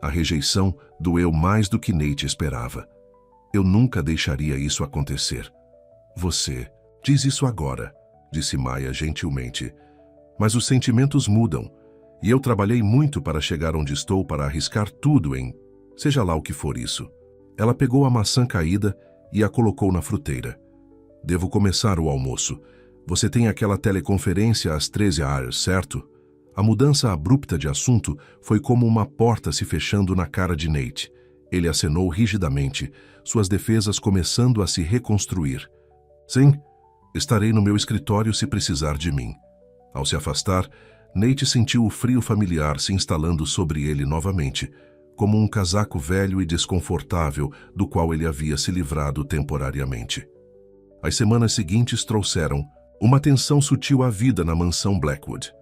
A rejeição doeu mais do que Nate esperava. "Eu nunca deixaria isso acontecer." "Você diz isso agora", disse Maya gentilmente. "Mas os sentimentos mudam, e eu trabalhei muito para chegar onde estou, para arriscar tudo em seja lá o que for isso." Ela pegou a maçã caída e a colocou na fruteira. "Devo começar o almoço. Você tem aquela teleconferência às 13h, certo?" A mudança abrupta de assunto foi como uma porta se fechando na cara de Nate. Ele acenou rigidamente, suas defesas começando a se reconstruir. "Sim, estarei no meu escritório se precisar de mim." Ao se afastar, Nate sentiu o frio familiar se instalando sobre ele novamente, como um casaco velho e desconfortável do qual ele havia se livrado temporariamente. As semanas seguintes trouxeram uma tensão sutil à vida na mansão Blackwood.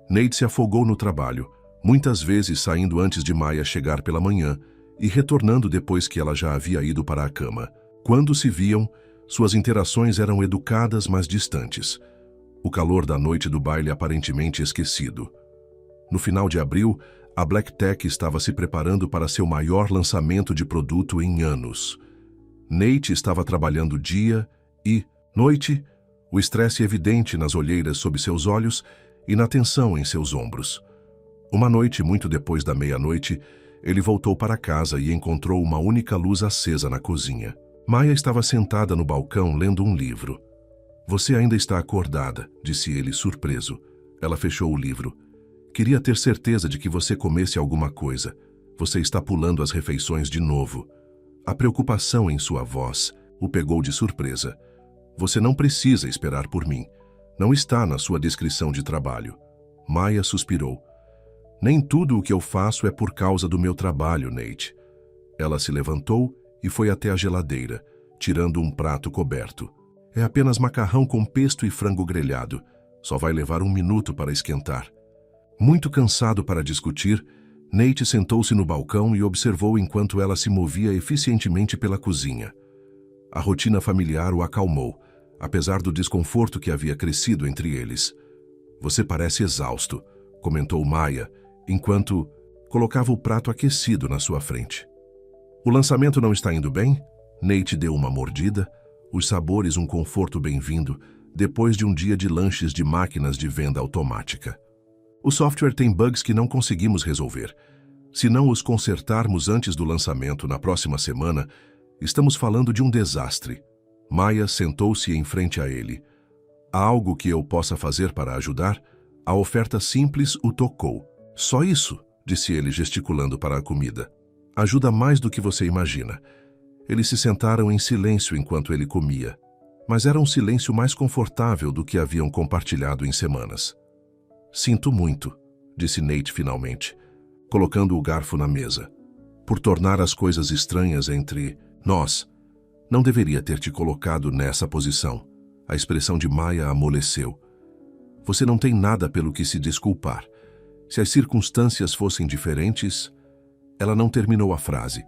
Nate se afogou no trabalho, muitas vezes saindo antes de Maya chegar pela manhã e retornando depois que ela já havia ido para a cama. Quando se viam, suas interações eram educadas, mas distantes. O calor da noite do baile aparentemente esquecido. No final de abril, a Black Tech estava se preparando para seu maior lançamento de produto em anos. Nate estava trabalhando dia e noite, o estresse evidente nas olheiras sob seus olhos e na tensão em seus ombros. Uma noite, muito depois da meia-noite, ele voltou para casa e encontrou uma única luz acesa na cozinha. Maya estava sentada no balcão lendo um livro. "Você ainda está acordada", disse ele surpreso. Ela fechou o livro. "Queria ter certeza de que você comesse alguma coisa. Você está pulando as refeições de novo." A preocupação em sua voz o pegou de surpresa. "Você não precisa esperar por mim. Não está na sua descrição de trabalho." Maya suspirou. "Nem tudo o que eu faço é por causa do meu trabalho, Nate." Ela se levantou e foi até a geladeira, tirando um prato coberto. "É apenas macarrão com pesto e frango grelhado. Só vai levar 1 minuto para esquentar. Muito cansado para discutir, Nate sentou-se no balcão e observou enquanto ela se movia eficientemente pela cozinha. A rotina familiar o acalmou, apesar do desconforto que havia crescido entre eles. Você parece exausto, comentou Maya, enquanto colocava o prato aquecido na sua frente. O lançamento não está indo bem? Nate deu uma mordida, os sabores um conforto bem-vindo, depois de um dia de lanches de máquinas de venda automática. O software tem bugs que não conseguimos resolver. Se não os consertarmos antes do lançamento na próxima semana, estamos falando de um desastre. Maya sentou-se em frente a ele. Há algo que eu possa fazer para ajudar? A oferta simples o tocou. Só isso, disse ele gesticulando para a comida. Ajuda mais do que você imagina. Eles se sentaram em silêncio enquanto ele comia, mas era um silêncio mais confortável do que haviam compartilhado em semanas. Sinto muito, disse Nate finalmente, colocando o garfo na mesa. Por tornar as coisas estranhas entre nós. Não deveria ter te colocado nessa posição. A expressão de Maya amoleceu. Você não tem nada pelo que se desculpar. Se as circunstâncias fossem diferentes... Ela não terminou a frase,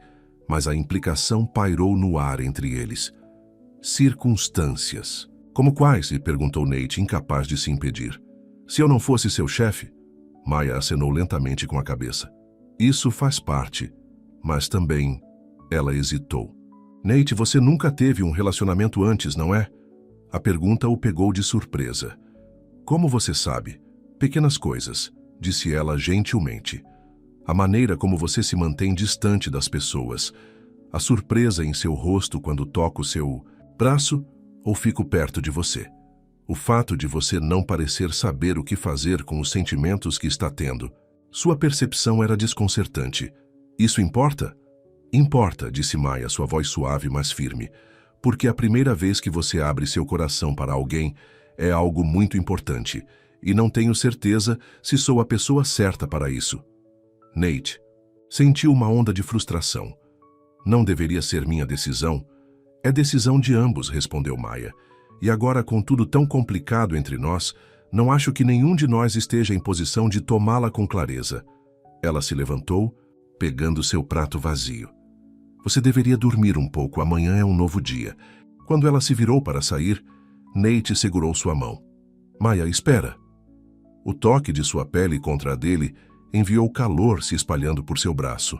mas a implicação pairou no ar entre eles. Circunstâncias. Como quais? Lhe perguntou Nate, incapaz de se impedir. Se eu não fosse seu chefe? Maya acenou lentamente com a cabeça. Isso faz parte, mas também... Ela hesitou. Nate, você nunca teve um relacionamento antes, não é? A pergunta o pegou de surpresa. Como você sabe? Pequenas coisas, disse ela gentilmente. A maneira como você se mantém distante das pessoas. A surpresa em seu rosto quando toco seu braço ou fico perto de você. O fato de você não parecer saber o que fazer com os sentimentos que está tendo. Sua percepção era desconcertante. Isso importa? Importa, disse Maya, sua voz suave, mas firme. Porque a primeira vez que você abre seu coração para alguém é algo muito importante. E não tenho certeza se sou a pessoa certa para isso. Nate sentiu uma onda de frustração. Não deveria ser minha decisão? É decisão de ambos, respondeu Maya. E agora, com tudo tão complicado entre nós, não acho que nenhum de nós esteja em posição de tomá-la com clareza. Ela se levantou, pegando seu prato vazio. Você deveria dormir um pouco, amanhã é um novo dia. Quando ela se virou para sair, Nate segurou sua mão. Maya, espera. O toque de sua pele contra a dele enviou calor se espalhando por seu braço.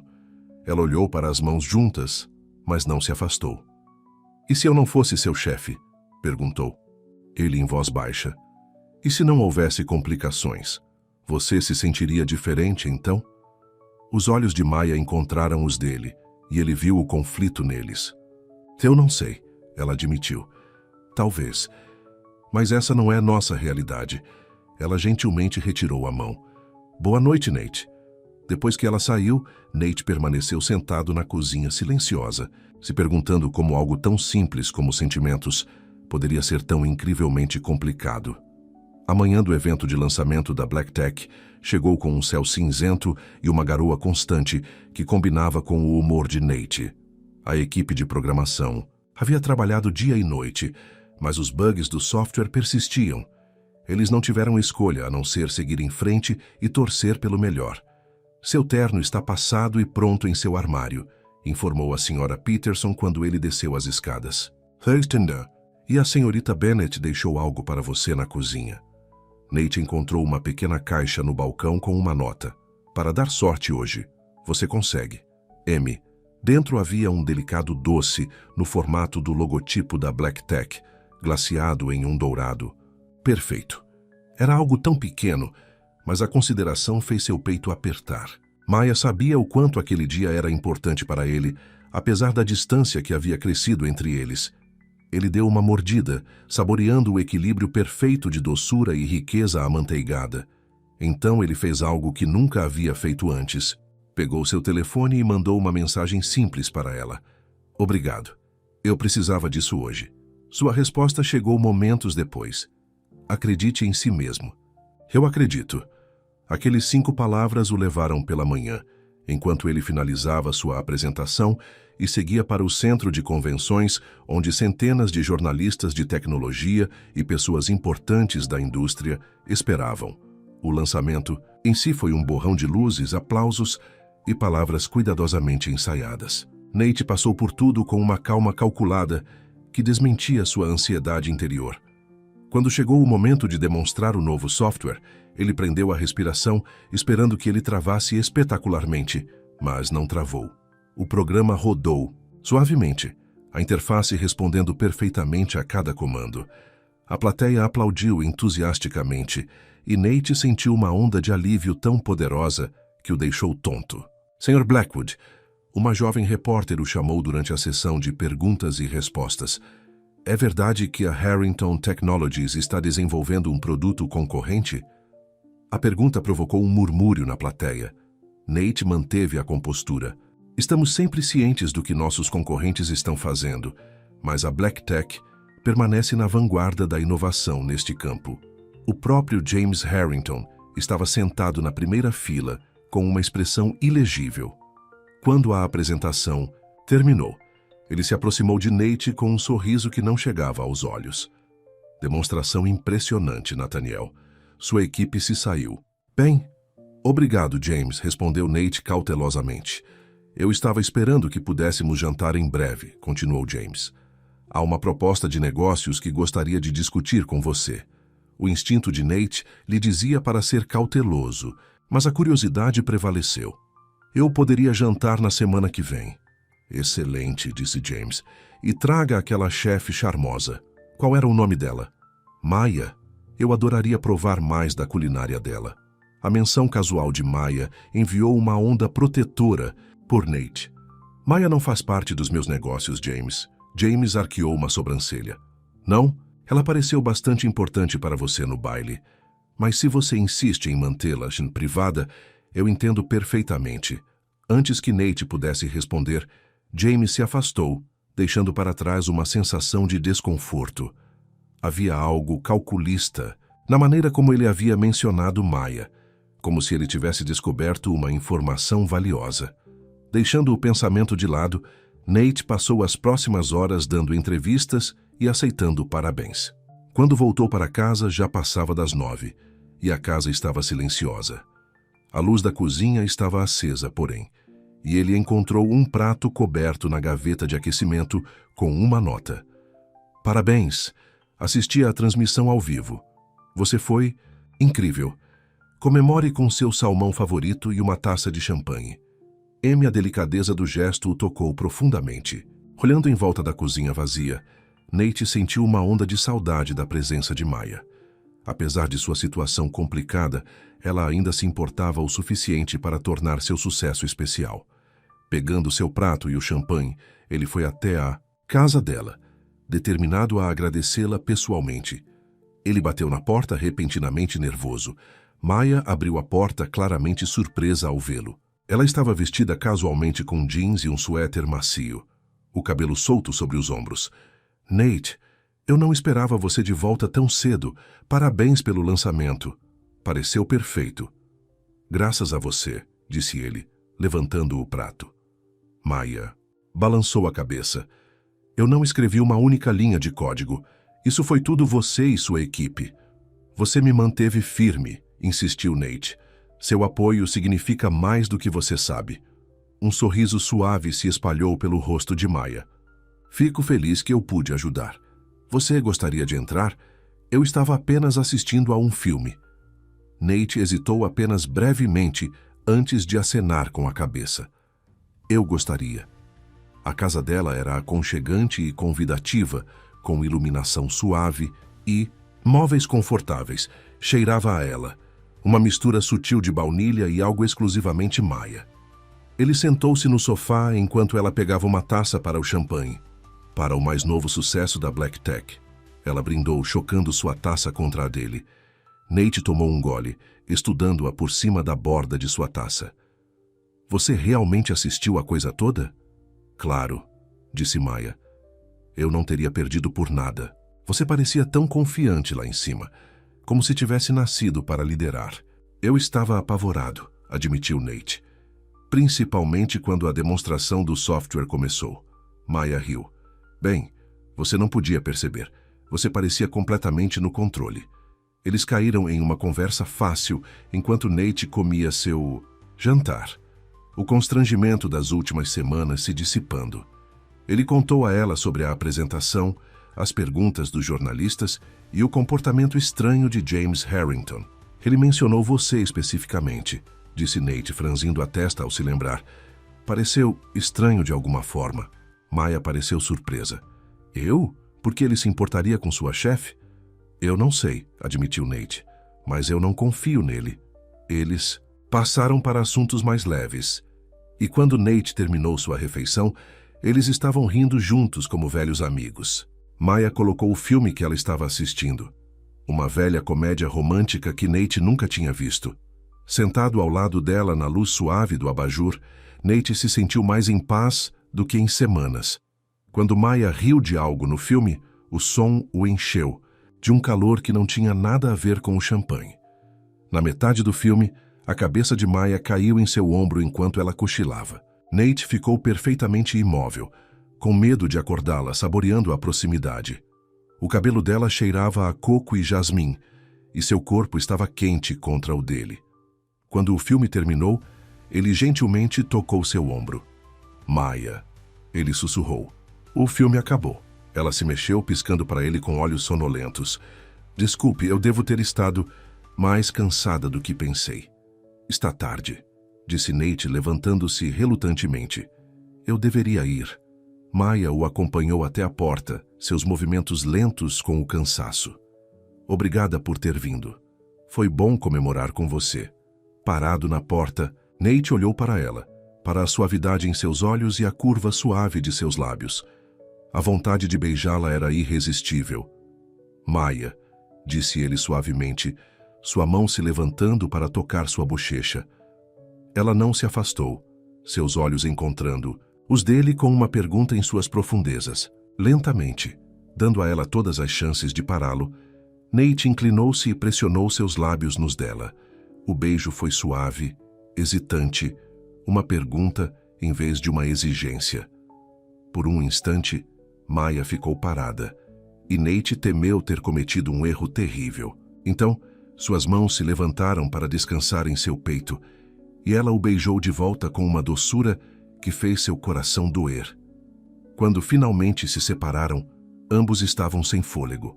Ela olhou para as mãos juntas, mas não se afastou. E se eu não fosse seu chefe? Perguntou. Ele em voz baixa. E se não houvesse complicações? Você se sentiria diferente, então? Os olhos de Maya encontraram os dele, e ele viu o conflito neles. Eu não sei, ela admitiu. Talvez. Mas essa não é nossa realidade. Ela gentilmente retirou a mão. Boa noite, Nate. Depois que ela saiu, Nate permaneceu sentado na cozinha silenciosa, se perguntando como algo tão simples como sentimentos poderia ser tão incrivelmente complicado. A manhã do evento de lançamento da Black Tech chegou com um céu cinzento e uma garoa constante que combinava com o humor de Nate. A equipe de programação havia trabalhado dia e noite, mas os bugs do software persistiam. Eles não tiveram escolha a não ser seguir em frente e torcer pelo melhor. Seu terno está passado e pronto em seu armário, informou a Sra. Peterson quando ele desceu as escadas. Thurston, e a senhorita Bennett deixou algo para você na cozinha. Nate encontrou uma pequena caixa no balcão com uma nota. Para dar sorte hoje, você consegue. M. Dentro havia um delicado doce no formato do logotipo da Black Tech, glaciado em um dourado. Perfeito. Era algo tão pequeno, mas a consideração fez seu peito apertar. Maya sabia o quanto aquele dia era importante para ele, apesar da distância que havia crescido entre eles. Ele deu uma mordida, saboreando o equilíbrio perfeito de doçura e riqueza amanteigada. Então ele fez algo que nunca havia feito antes. Pegou seu telefone e mandou uma mensagem simples para ela. Obrigado. Eu precisava disso hoje. Sua resposta chegou momentos depois. Acredite em si mesmo. Eu acredito. Aqueles 5 palavras o levaram pela manhã, enquanto ele finalizava sua apresentação e seguia para o centro de convenções, onde centenas de jornalistas de tecnologia e pessoas importantes da indústria esperavam. O lançamento em si foi um borrão de luzes, aplausos e palavras cuidadosamente ensaiadas. Nate passou por tudo com uma calma calculada que desmentia sua ansiedade interior. Quando chegou o momento de demonstrar o novo software, ele prendeu a respiração, esperando que ele travasse espetacularmente, mas não travou. O programa rodou, suavemente, a interface respondendo perfeitamente a cada comando. A plateia aplaudiu entusiasticamente e Nate sentiu uma onda de alívio tão poderosa que o deixou tonto. Sr. Blackwood, uma jovem repórter o chamou durante a sessão de perguntas e respostas. É verdade que a Harrington Technologies está desenvolvendo um produto concorrente? A pergunta provocou um murmúrio na plateia. Nate manteve a compostura. Estamos sempre cientes do que nossos concorrentes estão fazendo, mas a Black Tech permanece na vanguarda da inovação neste campo. O próprio James Harrington estava sentado na primeira fila com uma expressão ilegível. Quando a apresentação terminou, ele se aproximou de Nate com um sorriso que não chegava aos olhos. Demonstração impressionante, Nathaniel. Sua equipe se saiu. Bem, obrigado, James, respondeu Nate cautelosamente. Eu estava esperando que pudéssemos jantar em breve, continuou James. Há uma proposta de negócios que gostaria de discutir com você. O instinto de Nate lhe dizia para ser cauteloso, mas a curiosidade prevaleceu. Eu poderia jantar na semana que vem. Excelente, disse James. E traga aquela chefe charmosa. Qual era o nome dela? Maya. Eu adoraria provar mais da culinária dela. A menção casual de Maya enviou uma onda protetora por Nate. Maya não faz parte dos meus negócios, James. James arqueou uma sobrancelha. Não? Ela pareceu bastante importante para você no baile. Mas se você insiste em mantê-la privada, eu entendo perfeitamente. Antes que Nate pudesse responder, James se afastou, deixando para trás uma sensação de desconforto. Havia algo calculista na maneira como ele havia mencionado Maya, como se ele tivesse descoberto uma informação valiosa. Deixando o pensamento de lado, Nate passou as próximas horas dando entrevistas e aceitando parabéns. Quando voltou para casa, já passava das 9, e a casa estava silenciosa. A luz da cozinha estava acesa, porém, e ele encontrou um prato coberto na gaveta de aquecimento com uma nota. Parabéns! Assisti à transmissão ao vivo. Você foi incrível. Comemore com seu salmão favorito e uma taça de champanhe. A delicadeza do gesto o tocou profundamente. Olhando em volta da cozinha vazia, Nate sentiu uma onda de saudade da presença de Maya. Apesar de sua situação complicada, ela ainda se importava o suficiente para tornar seu sucesso especial. Pegando seu prato e o champanhe, ele foi até a casa dela, determinado a agradecê-la pessoalmente. Ele bateu na porta repentinamente nervoso. Maya abriu a porta claramente surpresa ao vê-lo. Ela estava vestida casualmente com jeans e um suéter macio, o cabelo solto sobre os ombros. Nate, eu não esperava você de volta tão cedo. Parabéns pelo lançamento. Pareceu perfeito. Graças a você, disse ele, levantando o prato. Maya balançou a cabeça. Eu não escrevi uma única linha de código. Isso foi tudo você e sua equipe. Você me manteve firme, insistiu Nate. Seu apoio significa mais do que você sabe. Um sorriso suave se espalhou pelo rosto de Maya. Fico feliz que eu pude ajudar. Você gostaria de entrar? Eu estava apenas assistindo a um filme. Nate hesitou apenas brevemente antes de acenar com a cabeça. Eu gostaria. A casa dela era aconchegante e convidativa, com iluminação suave e móveis confortáveis. Cheirava a ela. Uma mistura sutil de baunilha e algo exclusivamente Maya. Ele sentou-se no sofá enquanto ela pegava uma taça para o champanhe. Para o mais novo sucesso da Black Tech. Ela brindou, chocando sua taça contra a dele. Nate tomou um gole, estudando-a por cima da borda de sua taça. Você realmente assistiu a coisa toda? Claro, disse Maya. Eu não teria perdido por nada. Você parecia tão confiante lá em cima, como se tivesse nascido para liderar. Eu estava apavorado, admitiu Nate. principalmente quando a demonstração do software começou. Maya riu. Bem, você não podia perceber. Você parecia completamente no controle. Eles caíram em uma conversa fácil enquanto Nate comia seu jantar. O constrangimento das últimas semanas se dissipando. Ele contou a ela sobre a apresentação, as perguntas dos jornalistas e o comportamento estranho de James Harrington. Ele mencionou você especificamente, disse Nate, franzindo a testa ao se lembrar. Pareceu estranho de alguma forma. Maya pareceu surpresa. Eu? Por que ele se importaria com sua chefe? Eu não sei, admitiu Nate, mas eu não confio nele. Eles passaram para assuntos mais leves. E quando Nate terminou sua refeição, eles estavam rindo juntos como velhos amigos. Maya colocou o filme que ela estava assistindo. Uma velha comédia romântica que Nate nunca tinha visto. Sentado ao lado dela na luz suave do abajur, Nate se sentiu mais em paz do que em semanas. Quando Maya riu de algo no filme, o som o encheu, de um calor que não tinha nada a ver com o champanhe. Na metade do filme, a cabeça de Maya caiu em seu ombro enquanto ela cochilava. Nate ficou perfeitamente imóvel, com medo de acordá-la, saboreando a proximidade. O cabelo dela cheirava a coco e jasmim, e seu corpo estava quente contra o dele. Quando o filme terminou, ele gentilmente tocou seu ombro. Maya, ele sussurrou. O filme acabou. Ela se mexeu, piscando para ele com olhos sonolentos. Desculpe, eu devo ter estado mais cansada do que pensei. Está tarde, disse Nate, levantando-se relutantemente. Eu deveria ir. Maya o acompanhou até a porta, seus movimentos lentos com o cansaço. Obrigada por ter vindo. Foi bom comemorar com você. Parado na porta, Nate olhou para ela, para a suavidade em seus olhos e a curva suave de seus lábios. A vontade de beijá-la era irresistível. Maya, disse ele suavemente, sua mão se levantando para tocar sua bochecha. Ela não se afastou, seus olhos encontrando os dele com uma pergunta em suas profundezas. Lentamente, dando a ela todas as chances de pará-lo, Nate inclinou-se e pressionou seus lábios nos dela. O beijo foi suave, hesitante, uma pergunta em vez de uma exigência. Por um instante, Maya ficou parada, e Nate temeu ter cometido um erro terrível. Então, suas mãos se levantaram para descansar em seu peito, e ela o beijou de volta com uma doçura que fez seu coração doer. Quando finalmente se separaram, ambos estavam sem fôlego.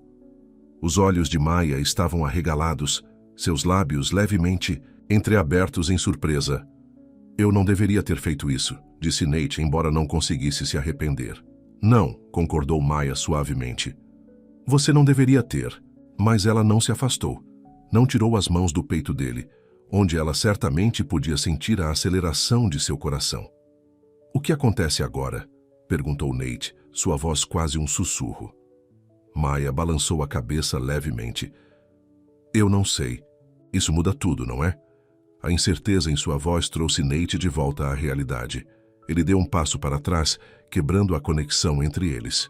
Os olhos de Maya estavam arregalados, seus lábios levemente entreabertos em surpresa. Eu não deveria ter feito isso, disse Nate, embora não conseguisse se arrepender. Não, concordou Maya suavemente. Você não deveria ter, mas ela não se afastou. Não tirou as mãos do peito dele, onde ela certamente podia sentir a aceleração de seu coração. O que acontece agora? Perguntou Nate, sua voz quase um sussurro. Maya balançou a cabeça levemente. Eu não sei. Isso muda tudo, não é? A incerteza em sua voz trouxe Nate de volta à realidade. Ele deu um passo para trás, quebrando a conexão entre eles.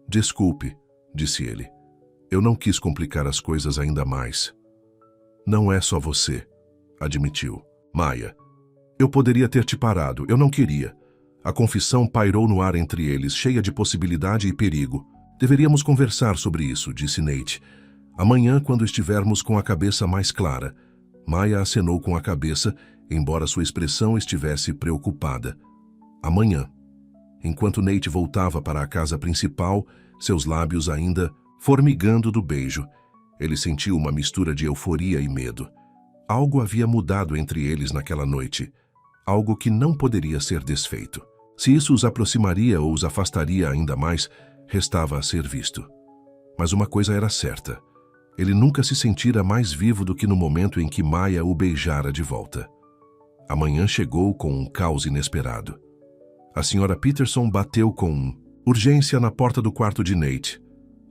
Desculpe, disse ele. Eu não quis complicar as coisas ainda mais. Não é só você, admitiu. Maya, eu poderia ter te parado, eu não queria. A confissão pairou no ar entre eles, cheia de possibilidade e perigo. Deveríamos conversar sobre isso, disse Nate. Amanhã, quando estivermos com a cabeça mais clara. Maya acenou com a cabeça, embora sua expressão estivesse preocupada. Amanhã. Enquanto Nate voltava para a casa principal, seus lábios ainda formigando do beijo, ele sentiu uma mistura de euforia e medo. Algo havia mudado entre eles naquela noite. Algo que não poderia ser desfeito. Se isso os aproximaria ou os afastaria ainda mais, restava a ser visto. Mas uma coisa era certa. Ele nunca se sentira mais vivo do que no momento em que Maya o beijara de volta. A manhã chegou com um caos inesperado. A senhora Peterson bateu com urgência na porta do quarto de Nate,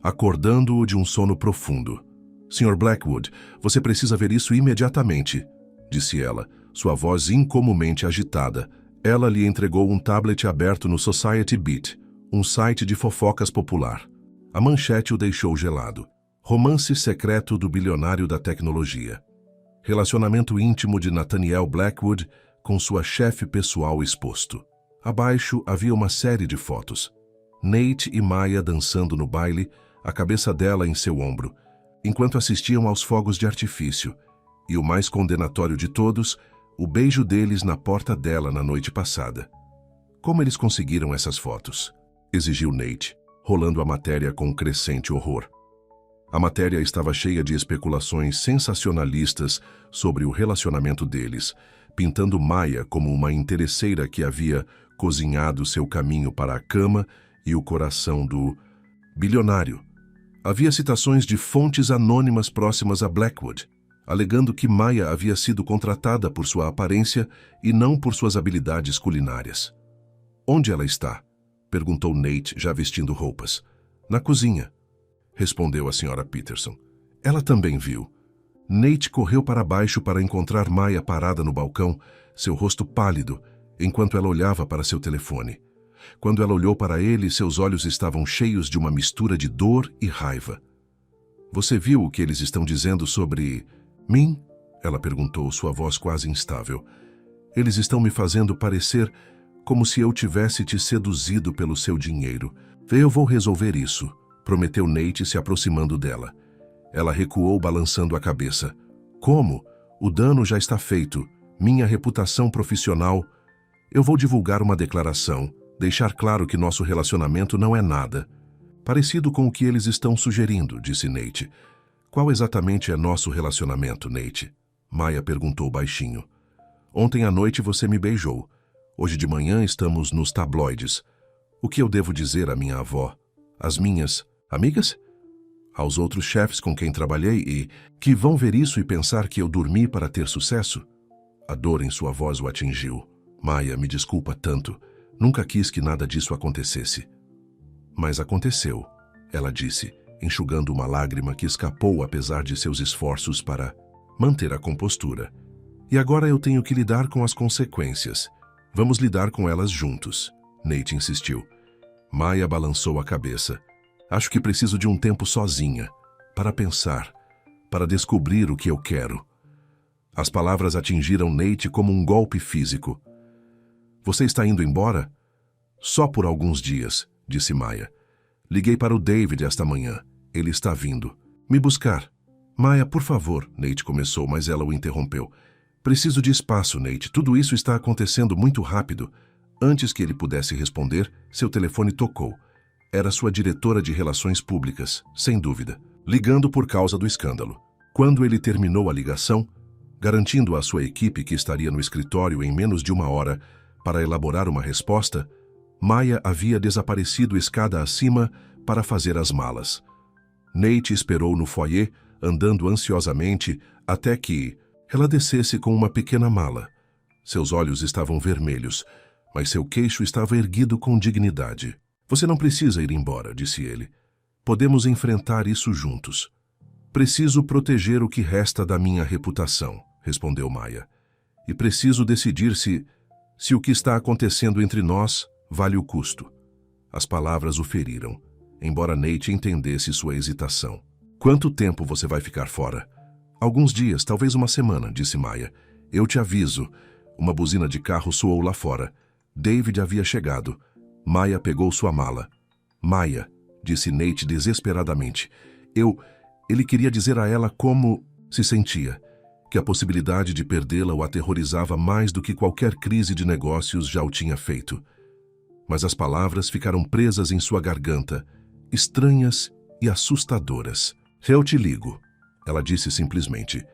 acordando-o de um sono profundo. Sr. Blackwood, você precisa ver isso imediatamente, disse ela, sua voz incomumente agitada. Ela lhe entregou um tablet aberto no Society Beat, um site de fofocas popular. A manchete o deixou gelado. Romance secreto do bilionário da tecnologia. Relacionamento íntimo de Nathaniel Blackwood com sua chefe pessoal exposto. Abaixo havia uma série de fotos. Nate e Maya dançando no baile, a cabeça dela em seu ombro, enquanto assistiam aos fogos de artifício, e o mais condenatório de todos, o beijo deles na porta dela na noite passada. Como eles conseguiram essas fotos? Exigiu Nate, rolando a matéria com crescente horror. A matéria estava cheia de especulações sensacionalistas sobre o relacionamento deles, pintando Maya como uma interesseira que havia cozinhado seu caminho para a cama e o coração do bilionário. Havia citações de fontes anônimas próximas a Blackwood, alegando que Maya havia sido contratada por sua aparência e não por suas habilidades culinárias. "Onde ela está?" perguntou Nate, já vestindo roupas. "Na cozinha", respondeu a Sra. Peterson. Ela também viu. Nate correu para baixo para encontrar Maya parada no balcão, seu rosto pálido, enquanto ela olhava para seu telefone. Quando ela olhou para ele, seus olhos estavam cheios de uma mistura de dor e raiva. "Você viu o que eles estão dizendo sobre mim?" Ela perguntou, sua voz quase instável. "Eles estão me fazendo parecer como se eu tivesse te seduzido pelo seu dinheiro. Eu vou resolver isso", prometeu Nate, se aproximando dela. Ela recuou, balançando a cabeça. "Como? O dano já está feito. Minha reputação profissional. Eu vou divulgar uma declaração, deixar claro que nosso relacionamento não é nada. Parecido com o que eles estão sugerindo", disse Nate. "Qual exatamente é nosso relacionamento, Nate?" Maya perguntou baixinho. "Ontem à noite você me beijou. Hoje de manhã estamos nos tabloides. O que eu devo dizer à minha avó? Às minhas amigas? Aos outros chefes com quem trabalhei e que vão ver isso e pensar que eu dormi para ter sucesso?" A dor em sua voz o atingiu. "Maya, me desculpa tanto. Nunca quis que nada disso acontecesse." "Mas aconteceu", ela disse, enxugando uma lágrima que escapou apesar de seus esforços para manter a compostura. "E agora eu tenho que lidar com as consequências. Vamos lidar com elas juntos", Nate insistiu. Maya balançou a cabeça. "Acho que preciso de um tempo sozinha, para pensar, para descobrir o que eu quero." As palavras atingiram Nate como um golpe físico. "Você está indo embora?" "Só por alguns dias", disse Maya. "Liguei para o David esta manhã. Ele está vindo me buscar." "Maya, por favor", Nate começou, mas ela o interrompeu. "Preciso de espaço, Nate. Tudo isso está acontecendo muito rápido." Antes que ele pudesse responder, seu telefone tocou. Era sua diretora de relações públicas, sem dúvida, ligando por causa do escândalo. Quando ele terminou a ligação, garantindo à sua equipe que estaria no escritório em menos de 1 hora para elaborar uma resposta, Maya havia desaparecido escada acima para fazer as malas. Nate esperou no foyer, andando ansiosamente, até que ela descesse com uma pequena mala. Seus olhos estavam vermelhos, mas seu queixo estava erguido com dignidade. "Você não precisa ir embora", disse ele. "Podemos enfrentar isso juntos." "Preciso proteger o que resta da minha reputação", respondeu Maya. "E preciso decidir se o que está acontecendo entre nós vale o custo." As palavras o feriram, embora Nate entendesse sua hesitação. "Quanto tempo você vai ficar fora?" "Alguns dias, talvez uma semana", disse Maya. "Eu te aviso." Uma buzina de carro soou lá fora. David havia chegado. Maya pegou sua mala. "Maya", disse Nate desesperadamente. Ele queria dizer a ela como se sentia, que a possibilidade de perdê-la o aterrorizava mais do que qualquer crise de negócios já o tinha feito. Mas as palavras ficaram presas em sua garganta, estranhas e assustadoras. "Eu te ligo", ela disse simplesmente.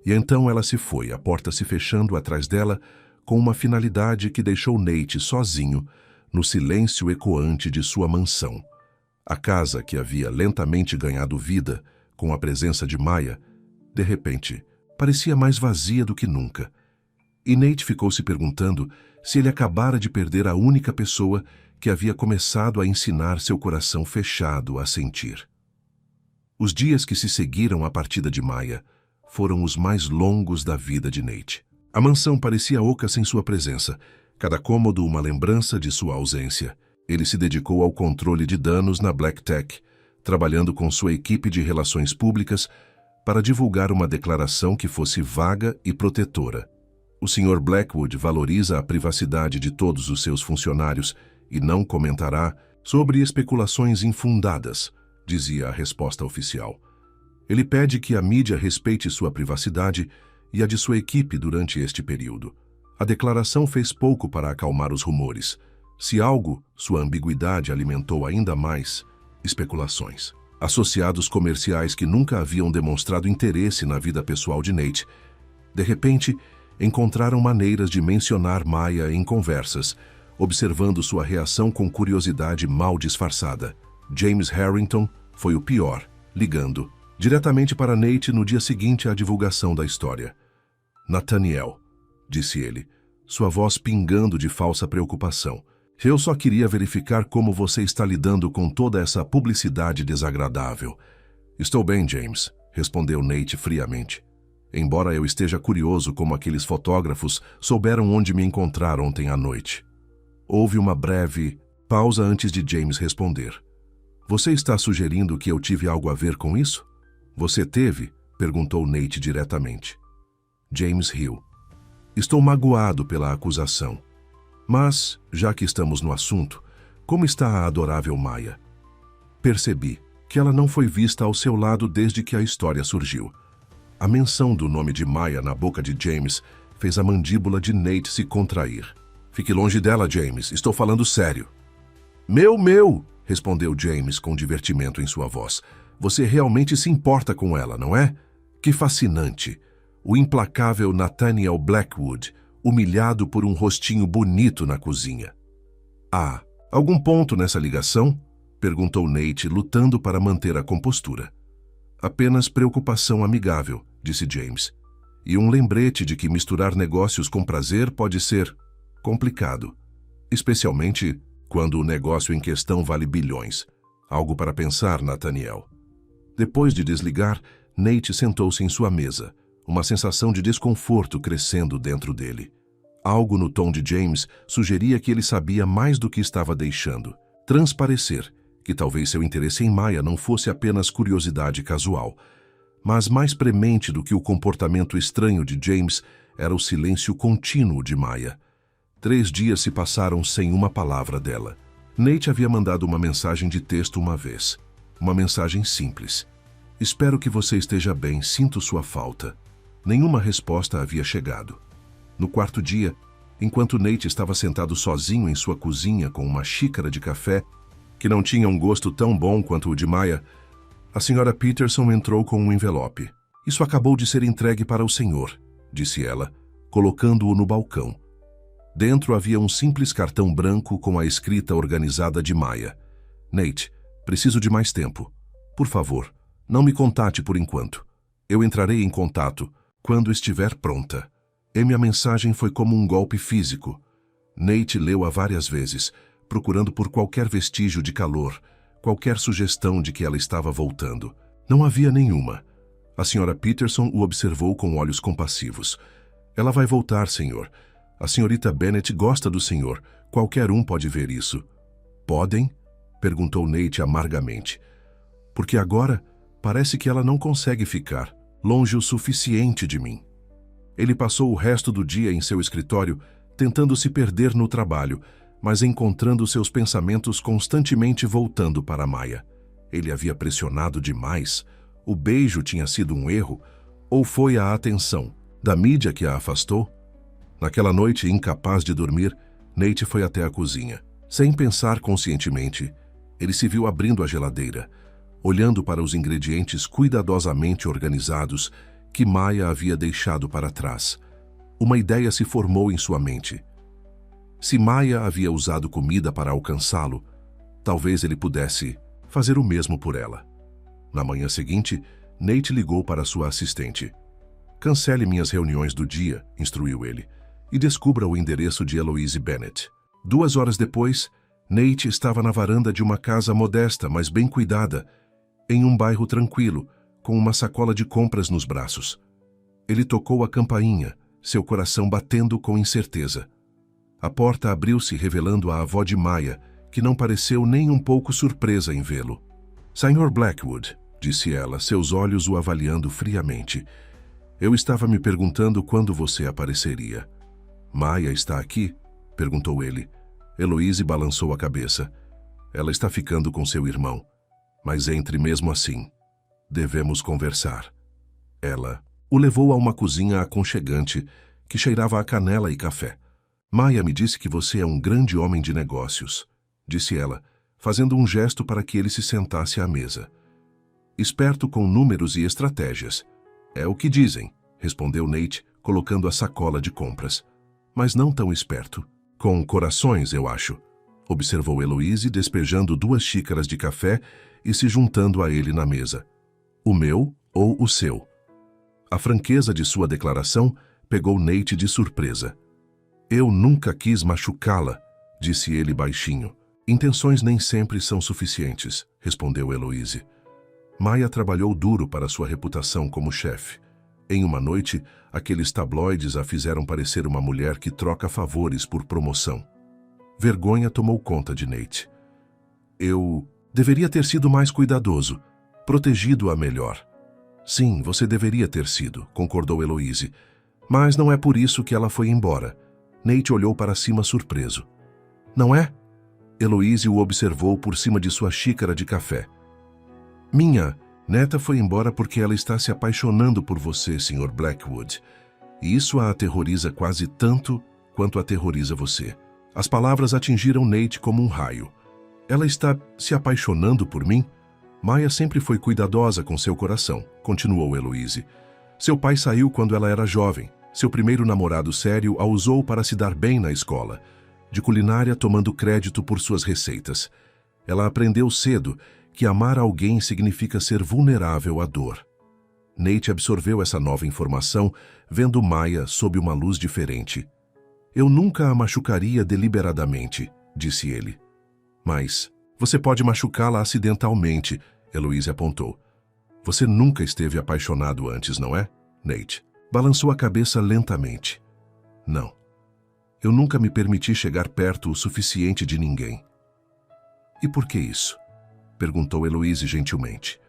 E então ela se foi, a porta se fechando atrás dela, com uma finalidade que deixou Nate sozinho, no silêncio ecoante de sua mansão. A casa, que havia lentamente ganhado vida com a presença de Maya, de repente, parecia mais vazia do que nunca. E Nate ficou se perguntando se ele acabara de perder a única pessoa que havia começado a ensinar seu coração fechado a sentir. Os dias que se seguiram à partida de Maya foram os mais longos da vida de Nate. A mansão parecia oca sem sua presença, cada cômodo uma lembrança de sua ausência. Ele se dedicou ao controle de danos na Black Tech, trabalhando com sua equipe de relações públicas para divulgar uma declaração que fosse vaga e protetora. O Sr. Blackwood valoriza a privacidade de todos os seus funcionários e não comentará sobre especulações infundadas, dizia a resposta oficial. Ele pede que a mídia respeite sua privacidade e a de sua equipe durante este período. A declaração fez pouco para acalmar os rumores. Se algo, sua ambiguidade alimentou ainda mais especulações. Associados comerciais que nunca haviam demonstrado interesse na vida pessoal de Nate, de repente, encontraram maneiras de mencionar Maya em conversas, observando sua reação com curiosidade mal disfarçada. James Harrington foi o pior, ligando diretamente para Nate no dia seguinte à divulgação da história. Nathaniel, disse ele, sua voz pingando de falsa preocupação. Eu só queria verificar como você está lidando com toda essa publicidade desagradável. Estou bem, James, respondeu Nate friamente. Embora eu esteja curioso como aqueles fotógrafos souberam onde me encontrar ontem à noite. Houve uma breve pausa antes de James responder. Você está sugerindo que eu tive algo a ver com isso? Você teve? Perguntou Nate diretamente. James riu. Estou magoado pela acusação. Mas, já que estamos no assunto, como está a adorável Maya? Percebi que ela não foi vista ao seu lado desde que a história surgiu. A menção do nome de Maya na boca de James fez a mandíbula de Nate se contrair. Fique longe dela, James. Estou falando sério. Meu! Respondeu James com divertimento em sua voz. Você realmente se importa com ela, não é? Que fascinante. O implacável Nathaniel Blackwood, humilhado por um rostinho bonito na cozinha. Há algum ponto nessa ligação? Perguntou Nate, lutando para manter a compostura. Apenas preocupação amigável, disse James. E um lembrete de que misturar negócios com prazer pode ser complicado. Especialmente quando o negócio em questão vale bilhões. Algo para pensar, Nathaniel. Depois de desligar, Nate sentou-se em sua mesa, uma sensação de desconforto crescendo dentro dele. Algo no tom de James sugeria que ele sabia mais do que estava deixando transparecer, que talvez seu interesse em Maya não fosse apenas curiosidade casual, mas mais premente do que o comportamento estranho de James era o silêncio contínuo de Maya. 3 dias se passaram sem uma palavra dela. Nate havia mandado uma mensagem de texto uma vez. Uma mensagem simples. Espero que você esteja bem, sinto sua falta. Nenhuma resposta havia chegado. No 4º dia, enquanto Nate estava sentado sozinho em sua cozinha com uma xícara de café, que não tinha um gosto tão bom quanto o de Maya, a Sra. Peterson entrou com um envelope. Isso acabou de ser entregue para o senhor, disse ela, colocando-o no balcão. Dentro havia um simples cartão branco com a escrita organizada de Maya. Nate, preciso de mais tempo. Por favor, não me contate por enquanto. Eu entrarei em contato quando estiver pronta. E minha mensagem foi como um golpe físico. Nate leu-a várias vezes, procurando por qualquer vestígio de calor, qualquer sugestão de que ela estava voltando. Não havia nenhuma. A Sra. Peterson o observou com olhos compassivos. Ela vai voltar, senhor. A senhorita Bennet gosta do senhor. Qualquer um pode ver isso. Podem? Perguntou Nate amargamente. Porque agora parece que ela não consegue ficar longe o suficiente de mim. Ele passou o resto do dia em seu escritório, tentando se perder no trabalho, mas encontrando seus pensamentos constantemente voltando para Maya. Ele havia pressionado demais? O beijo tinha sido um erro? Ou foi a atenção da mídia que a afastou? Naquela noite, incapaz de dormir, Nate foi até a cozinha. Sem pensar conscientemente, ele se viu abrindo a geladeira, olhando para os ingredientes cuidadosamente organizados que Maya havia deixado para trás. Uma ideia se formou em sua mente. Se Maya havia usado comida para alcançá-lo, talvez ele pudesse fazer o mesmo por ela. Na manhã seguinte, Nate ligou para sua assistente. Cancele minhas reuniões do dia, instruiu ele, e descubra o endereço de Eloise Bennet. 2 horas depois, Nate estava na varanda de uma casa modesta, mas bem cuidada, em um bairro tranquilo, com uma sacola de compras nos braços. Ele tocou a campainha, seu coração batendo com incerteza. A porta abriu-se revelando a avó de Maya, que não pareceu nem um pouco surpresa em vê-lo. Sr. Blackwood, disse ela, seus olhos o avaliando friamente. Eu estava me perguntando quando você apareceria. Maia está aqui? Perguntou ele. Heloise balançou a cabeça. Ela está ficando com seu irmão. Mas entre mesmo assim. Devemos conversar. Ela o levou a uma cozinha aconchegante que cheirava a canela e café. Maia me disse que você é um grande homem de negócios, disse ela, fazendo um gesto para que ele se sentasse à mesa. Esperto com números e estratégias. É o que dizem, respondeu Nate, colocando a sacola de compras. Mas não tão esperto. Com corações, eu acho, observou Heloise, despejando 2 xícaras de café e se juntando a ele na mesa. O meu ou o seu? A franqueza de sua declaração pegou Nate de surpresa. Eu nunca quis machucá-la, disse ele baixinho. Intenções nem sempre são suficientes, respondeu Heloise. Maia trabalhou duro para sua reputação como chefe. Em uma noite, aqueles tabloides a fizeram parecer uma mulher que troca favores por promoção. Vergonha tomou conta de Nate. Eu deveria ter sido mais cuidadoso, protegido-a melhor. Sim, você deveria ter sido, concordou Heloise. Mas não é por isso que ela foi embora. Nate olhou para cima surpreso. Não é? Heloise o observou por cima de sua xícara de café. Minha neta foi embora porque ela está se apaixonando por você, Sr. Blackwood. E isso a aterroriza quase tanto quanto aterroriza você. As palavras atingiram Nate como um raio. Ela está se apaixonando por mim? Maia sempre foi cuidadosa com seu coração, continuou Heloise. Seu pai saiu quando ela era jovem. Seu primeiro namorado sério a usou para se dar bem na escola, de culinária tomando crédito por suas receitas. Ela aprendeu cedo que amar alguém significa ser vulnerável à dor. Nate absorveu essa nova informação, vendo Maia sob uma luz diferente. Eu nunca a machucaria deliberadamente, disse ele. Mas você pode machucá-la acidentalmente, Heloise apontou. Você nunca esteve apaixonado antes, não é, Nate? Balançou a cabeça lentamente. Não. Eu nunca me permiti chegar perto o suficiente de ninguém. E por que isso? Perguntou Heloise gentilmente.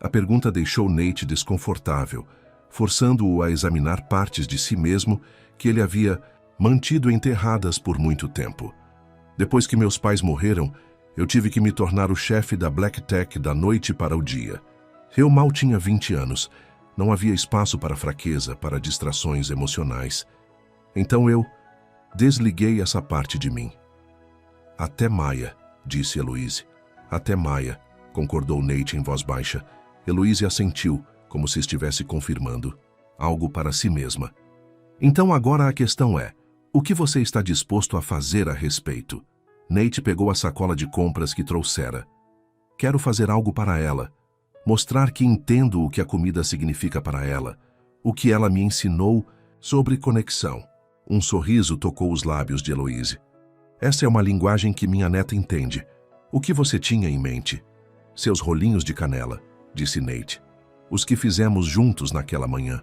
A pergunta deixou Nate desconfortável, forçando-o a examinar partes de si mesmo que ele havia mantido enterradas por muito tempo. Depois que meus pais morreram, eu tive que me tornar o chefe da Black Tech da noite para o dia. Eu mal tinha 20 anos. Não havia espaço para fraqueza, para distrações emocionais. Então eu desliguei essa parte de mim. Até Maia, disse Heloise. Até Maia, concordou Nate em voz baixa. Heloise assentiu, como se estivesse confirmando algo para si mesma. Então agora a questão é, o que você está disposto a fazer a respeito? Nate pegou a sacola de compras que trouxera. Quero fazer algo para ela. Mostrar que entendo o que a comida significa para ela, o que ela me ensinou sobre conexão. Um sorriso tocou os lábios de Heloise. Essa é uma linguagem que minha neta entende. O que você tinha em mente? Seus rolinhos de canela, disse Nate. Os que fizemos juntos naquela manhã.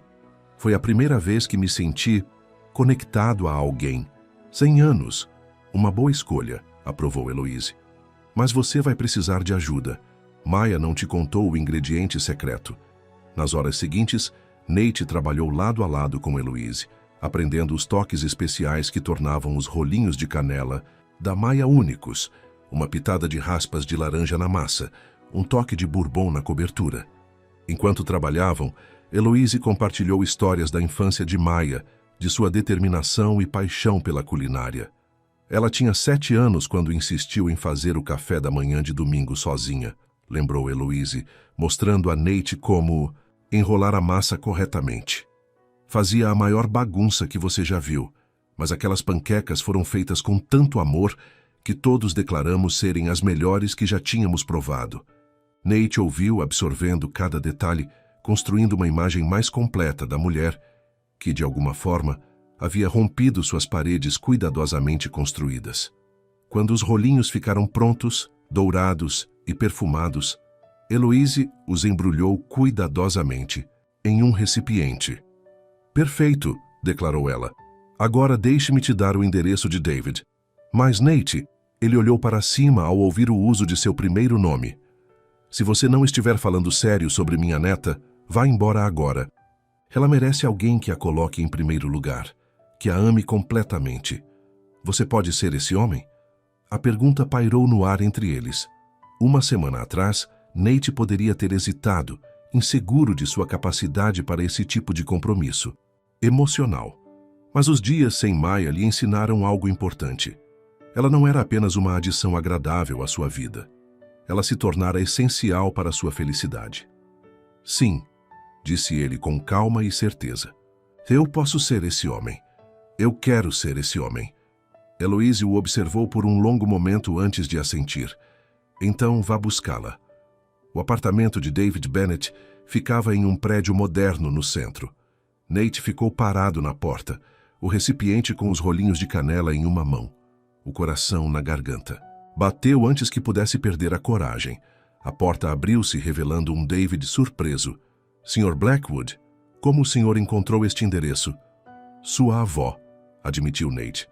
Foi a primeira vez que me senti conectado a alguém. 100 anos. Uma boa escolha, aprovou Heloise. Mas você vai precisar de ajuda. Maia não te contou o ingrediente secreto. Nas horas seguintes, Nate trabalhou lado a lado com Heloise, aprendendo os toques especiais que tornavam os rolinhos de canela da Maia únicos, uma pitada de raspas de laranja na massa, um toque de bourbon na cobertura. Enquanto trabalhavam, Heloise compartilhou histórias da infância de Maia, de sua determinação e paixão pela culinária. Ela tinha 7 anos quando insistiu em fazer o café da manhã de domingo sozinha, lembrou Heloise, mostrando a Nate como enrolar a massa corretamente. Fazia a maior bagunça que você já viu, mas aquelas panquecas foram feitas com tanto amor que todos declaramos serem as melhores que já tínhamos provado. Nate ouviu, absorvendo cada detalhe, construindo uma imagem mais completa da mulher que, de alguma forma, havia rompido suas paredes cuidadosamente construídas. Quando os rolinhos ficaram prontos, dourados e perfumados, Heloise os embrulhou cuidadosamente em um recipiente. Perfeito, declarou ela. Agora deixe-me te dar o endereço de David. Mas Nate, ele olhou para cima ao ouvir o uso de seu primeiro nome. Se você não estiver falando sério sobre minha neta, vá embora agora. Ela merece alguém que a coloque em primeiro lugar, que a ame completamente. Você pode ser esse homem? A pergunta pairou no ar entre eles. Uma semana atrás, Nate poderia ter hesitado, inseguro de sua capacidade para esse tipo de compromisso emocional. Mas os dias sem Maya lhe ensinaram algo importante. Ela não era apenas uma adição agradável à sua vida. Ela se tornara essencial para sua felicidade. Sim, disse ele com calma e certeza. Eu posso ser esse homem. Eu quero ser esse homem. Eloise o observou por um longo momento antes de assentir. Então vá buscá-la. O apartamento de David Bennett ficava em um prédio moderno no centro. Nate ficou parado na porta, o recipiente com os rolinhos de canela em uma mão, o coração na garganta. Bateu antes que pudesse perder a coragem. A porta abriu-se, revelando um David surpreso. Sr. Blackwood, como o senhor encontrou este endereço? Sua avó, admitiu Nate.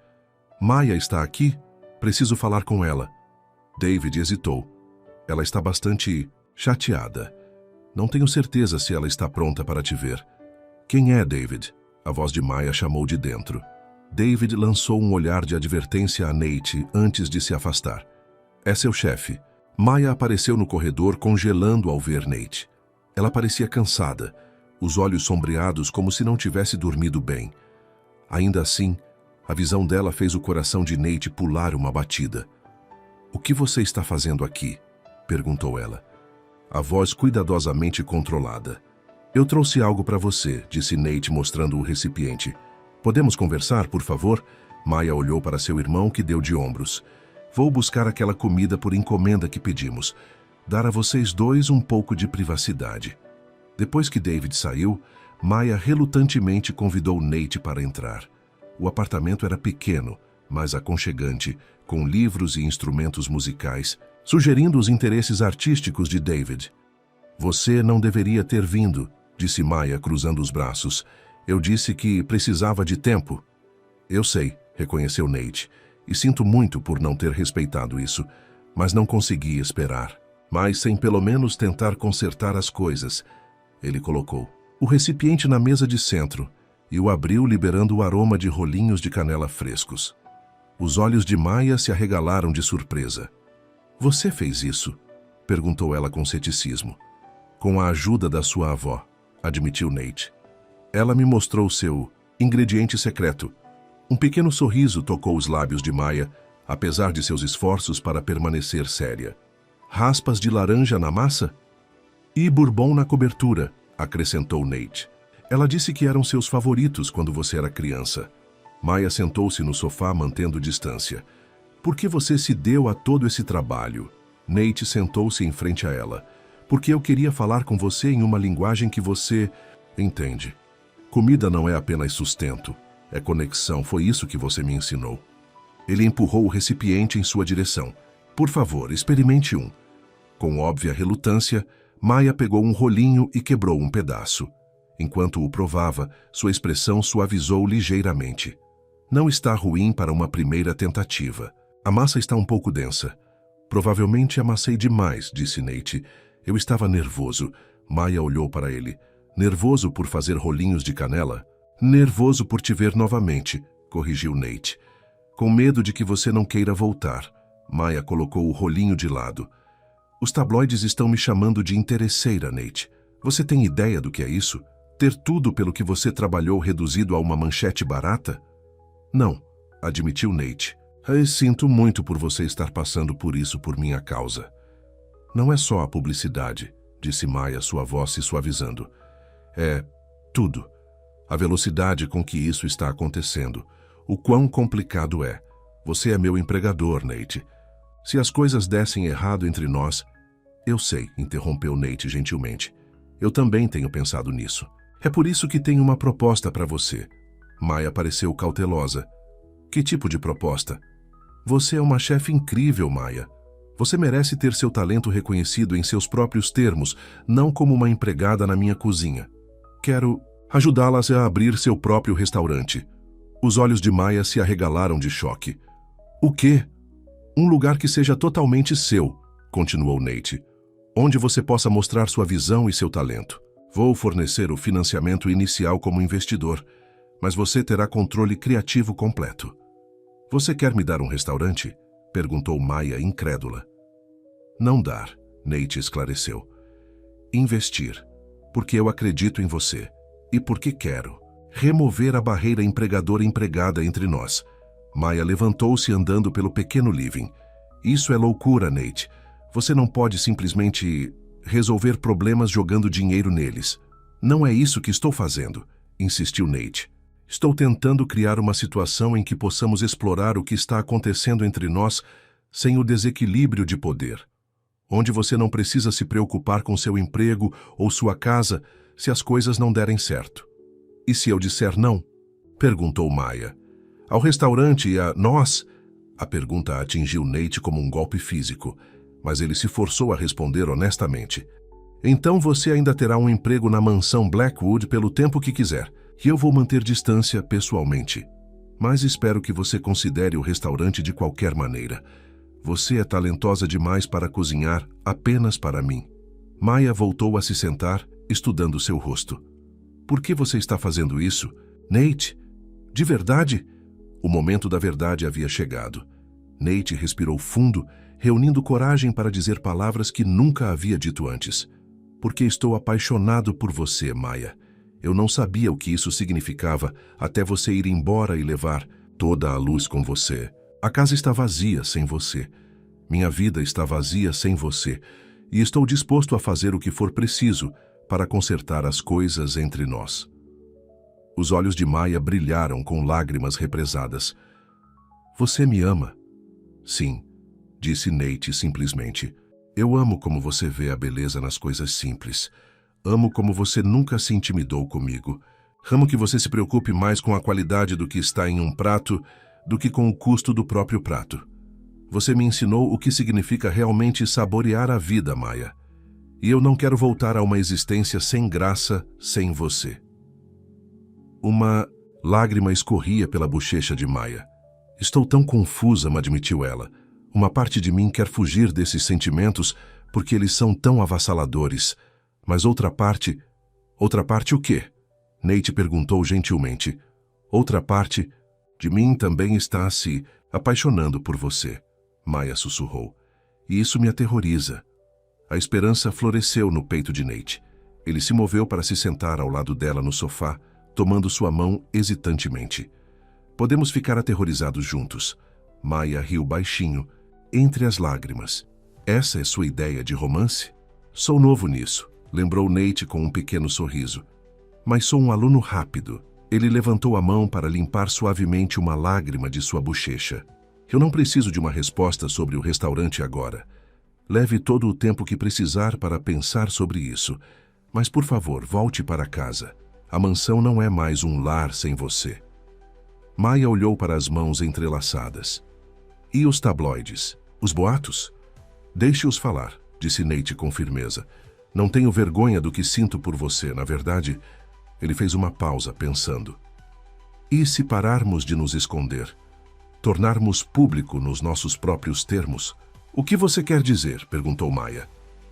Maya está aqui? Preciso falar com ela. David hesitou. Ela está bastante chateada. Não tenho certeza se ela está pronta para te ver. Quem é David? A voz de Maya chamou de dentro. David lançou um olhar de advertência a Nate antes de se afastar. É seu chefe. Maya apareceu no corredor congelando ao ver Nate. Ela parecia cansada, os olhos sombreados como se não tivesse dormido bem. Ainda assim, a visão dela fez o coração de Nate pular uma batida. O que você está fazendo aqui? Perguntou ela. A voz cuidadosamente controlada. Eu trouxe algo para você, disse Nate mostrando o recipiente. Podemos conversar, por favor? Maya olhou para seu irmão, que deu de ombros. Vou buscar aquela comida por encomenda que pedimos. Dar a vocês dois um pouco de privacidade. Depois que David saiu, Maya relutantemente convidou Nate para entrar. O apartamento era pequeno, mas aconchegante, com livros e instrumentos musicais, sugerindo os interesses artísticos de David. Você não deveria ter vindo, disse Maya, cruzando os braços. Eu disse que precisava de tempo. Eu sei, reconheceu Nate, e sinto muito por não ter respeitado isso, mas não consegui esperar. Mas sem pelo menos tentar consertar as coisas. Ele colocou o recipiente na mesa de centro e o abriu, liberando o aroma de rolinhos de canela frescos. Os olhos de Maya se arregalaram de surpresa. Você fez isso? Perguntou ela com ceticismo. Com a ajuda da sua avó, admitiu Nate. Ela me mostrou seu ingrediente secreto. Um pequeno sorriso tocou os lábios de Maya, apesar de seus esforços para permanecer séria. Raspas de laranja na massa? E bourbon na cobertura, acrescentou Nate. Ela disse que eram seus favoritos quando você era criança. Maya sentou-se no sofá, mantendo distância. Por que você se deu a todo esse trabalho? Nate sentou-se em frente a ela. Porque eu queria falar com você em uma linguagem que você entende. Comida não é apenas sustento, é conexão, foi isso que você me ensinou. Ele empurrou o recipiente em sua direção. Por favor, experimente um. Com óbvia relutância, Maya pegou um rolinho e quebrou um pedaço. Enquanto o provava, sua expressão suavizou ligeiramente. Não está ruim para uma primeira tentativa. A massa está um pouco densa. Provavelmente amassei demais, disse Nate. Eu estava nervoso. Maya olhou para ele. Nervoso por fazer rolinhos de canela? Nervoso por te ver novamente, corrigiu Nate. Com medo de que você não queira voltar. Maya colocou o rolinho de lado. Os tabloides estão me chamando de interesseira, Nate. Você tem ideia do que é isso? Ter tudo pelo que você trabalhou reduzido a uma manchete barata? Não, admitiu Nate. Eu sinto muito por você estar passando por isso por minha causa. Não é só a publicidade, disse Maya, sua voz se suavizando. É tudo. A velocidade com que isso está acontecendo. O quão complicado é. Você é meu empregador, Nate. Se as coisas dessem errado entre nós... Eu sei, interrompeu Nate gentilmente. Eu também tenho pensado nisso. É por isso que tenho uma proposta para você. Maya pareceu cautelosa. Que tipo de proposta? Você é uma chefe incrível, Maya. Você merece ter seu talento reconhecido em seus próprios termos, não como uma empregada na minha cozinha. Quero ajudá-las a abrir seu próprio restaurante. Os olhos de Maya se arregalaram de choque. O quê? Um lugar que seja totalmente seu, continuou Nate. Onde você possa mostrar sua visão e seu talento. Vou fornecer o financiamento inicial como investidor, mas você terá controle criativo completo. Você quer me dar um restaurante? Perguntou Maya, incrédula. Não dar, Nate esclareceu. Investir, porque eu acredito em você e porque quero remover a barreira empregador-empregada entre nós. Maya levantou-se andando pelo pequeno living. Isso é loucura, Nate. Você não pode simplesmente resolver problemas jogando dinheiro neles. Não é isso que estou fazendo, insistiu Nate. Estou tentando criar uma situação em que possamos explorar o que está acontecendo entre nós sem o desequilíbrio de poder. Onde você não precisa se preocupar com seu emprego ou sua casa se as coisas não derem certo. E se eu disser não? Perguntou Maya. Ao restaurante e a nós? A pergunta atingiu Nate como um golpe físico, mas ele se forçou a responder honestamente. Então você ainda terá um emprego na mansão Blackwood pelo tempo que quiser, e eu vou manter distância pessoalmente. Mas espero que você considere o restaurante de qualquer maneira. Você é talentosa demais para cozinhar apenas para mim. Maya voltou a se sentar, estudando seu rosto. Por que você está fazendo isso? Nate? De verdade? O momento da verdade havia chegado. Nate respirou fundo, reunindo coragem para dizer palavras que nunca havia dito antes. Porque estou apaixonado por você, Maya. Eu não sabia o que isso significava até você ir embora e levar toda a luz com você. A casa está vazia sem você. Minha vida está vazia sem você. E estou disposto a fazer o que for preciso para consertar as coisas entre nós. Os olhos de Maya brilharam com lágrimas represadas. Você me ama? Sim, disse Nate simplesmente. Eu amo como você vê a beleza nas coisas simples. Amo como você nunca se intimidou comigo. Amo que você se preocupe mais com a qualidade do que está em um prato do que com o custo do próprio prato. Você me ensinou o que significa realmente saborear a vida, Maya. E eu não quero voltar a uma existência sem graça, sem você. Uma lágrima escorria pela bochecha de Maya. Estou tão confusa, admitiu ela. Uma parte de mim quer fugir desses sentimentos porque eles são tão avassaladores. Mas outra parte o quê? Nate perguntou gentilmente. Outra parte de mim também está se apaixonando por você, Maya sussurrou. E isso me aterroriza. A esperança floresceu no peito de Nate. Ele se moveu para se sentar ao lado dela no sofá, tomando sua mão hesitantemente. Podemos ficar aterrorizados juntos. Maya riu baixinho, entre as lágrimas. Essa é sua ideia de romance? Sou novo nisso, lembrou Nate com um pequeno sorriso. Mas sou um aluno rápido. Ele levantou a mão para limpar suavemente uma lágrima de sua bochecha. Eu não preciso de uma resposta sobre o restaurante agora. Leve todo o tempo que precisar para pensar sobre isso. Mas, por favor, volte para casa. A mansão não é mais um lar sem você. Maya olhou para as mãos entrelaçadas. E os tabloides? Os boatos? Deixe-os falar, disse Nate com firmeza. Não tenho vergonha do que sinto por você, na verdade. Ele fez uma pausa, pensando. E se pararmos de nos esconder? Tornarmos público nos nossos próprios termos? O que você quer dizer? Perguntou Maya.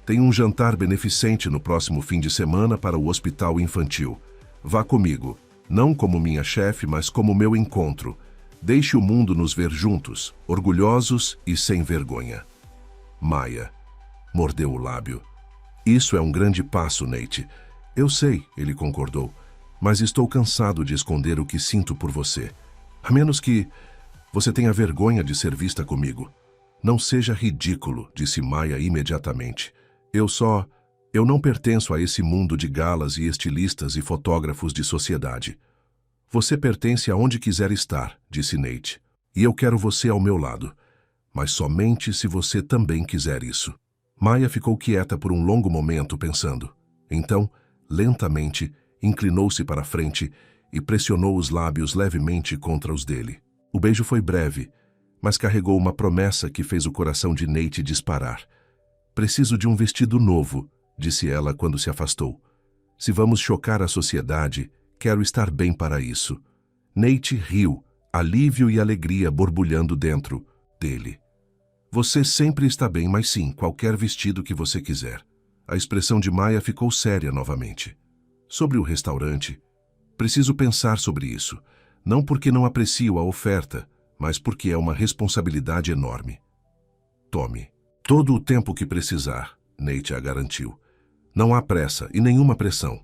Tem um jantar beneficente no próximo fim de semana para o hospital infantil. Vá comigo, não como minha chefe, mas como meu encontro. Deixe o mundo nos ver juntos, orgulhosos e sem vergonha. Maya mordeu o lábio. Isso é um grande passo, Nate. Eu sei, ele concordou, mas estou cansado de esconder o que sinto por você. A menos que você tenha vergonha de ser vista comigo. Não seja ridículo, disse Maya imediatamente. Eu não pertenço a esse mundo de galas e estilistas e fotógrafos de sociedade. Você pertence aonde quiser estar, disse Nate. E eu quero você ao meu lado. Mas somente se você também quiser isso. Maya ficou quieta por um longo momento, pensando. Então, lentamente, inclinou-se para a frente e pressionou os lábios levemente contra os dele. O beijo foi breve, mas carregou uma promessa que fez o coração de Nate disparar. Preciso de um vestido novo, disse ela quando se afastou. Se vamos chocar a sociedade, quero estar bem para isso. Nate riu, alívio e alegria borbulhando dentro dele. Você sempre está bem, mas sim, qualquer vestido que você quiser. A expressão de Maya ficou séria novamente. Sobre o restaurante, preciso pensar sobre isso, não porque não aprecio a oferta, mas porque é uma responsabilidade enorme. Tome todo o tempo que precisar, Nate a garantiu. Não há pressa e nenhuma pressão.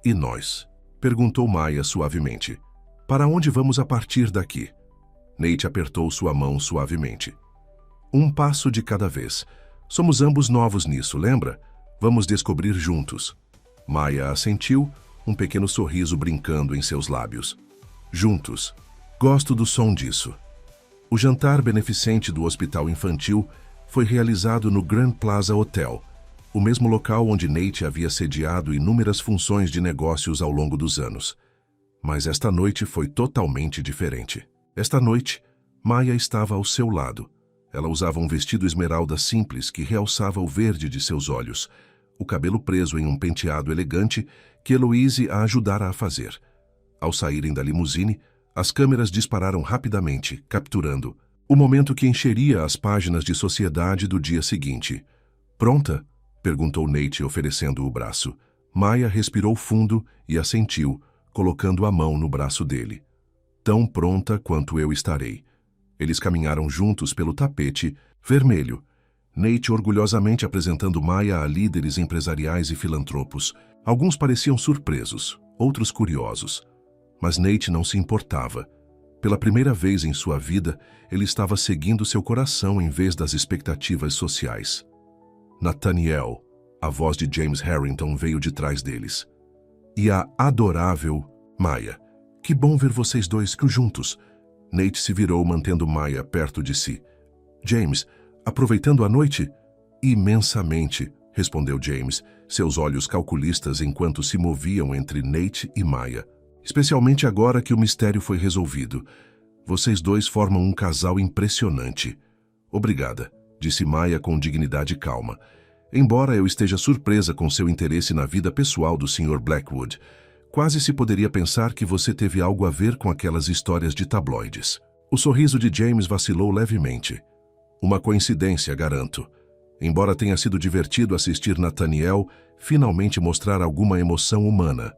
E nós? Perguntou Maya suavemente. Para onde vamos a partir daqui? Nate apertou sua mão suavemente. Um passo de cada vez. Somos ambos novos nisso, lembra? Vamos descobrir juntos. Maya assentiu, um pequeno sorriso brincando em seus lábios. Juntos. Gosto do som disso. O jantar beneficente do hospital infantil foi realizado no Grand Plaza Hotel, o mesmo local onde Nate havia sediado inúmeras funções de negócios ao longo dos anos. Mas esta noite foi totalmente diferente. Esta noite, Maya estava ao seu lado. Ela usava um vestido esmeralda simples que realçava o verde de seus olhos, o cabelo preso em um penteado elegante que Eloise a ajudara a fazer. Ao saírem da limusine, as câmeras dispararam rapidamente, capturando o momento que encheria as páginas de sociedade do dia seguinte. Pronta? Perguntou Nate, oferecendo o braço. Maya respirou fundo e assentiu, colocando a mão no braço dele. Tão pronta quanto eu estarei. Eles caminharam juntos pelo tapete vermelho, Nate orgulhosamente apresentando Maya a líderes empresariais e filantropos. Alguns pareciam surpresos, outros curiosos. Mas Nate não se importava. Pela primeira vez em sua vida, ele estava seguindo seu coração em vez das expectativas sociais. Nathaniel, a voz de James Harrington, veio de trás deles. E a adorável Maya. Que bom ver vocês dois juntos. Nate se virou, mantendo Maya perto de si. James, aproveitando a noite? Imensamente, respondeu James, seus olhos calculistas enquanto se moviam entre Nate e Maya. Especialmente agora que o mistério foi resolvido. Vocês dois formam um casal impressionante. Obrigada, disse Maya com dignidade e calma. Embora eu esteja surpresa com seu interesse na vida pessoal do Sr. Blackwood, quase se poderia pensar que você teve algo a ver com aquelas histórias de tabloides. O sorriso de James vacilou levemente. Uma coincidência, garanto. Embora tenha sido divertido assistir Nathaniel finalmente mostrar alguma emoção humana.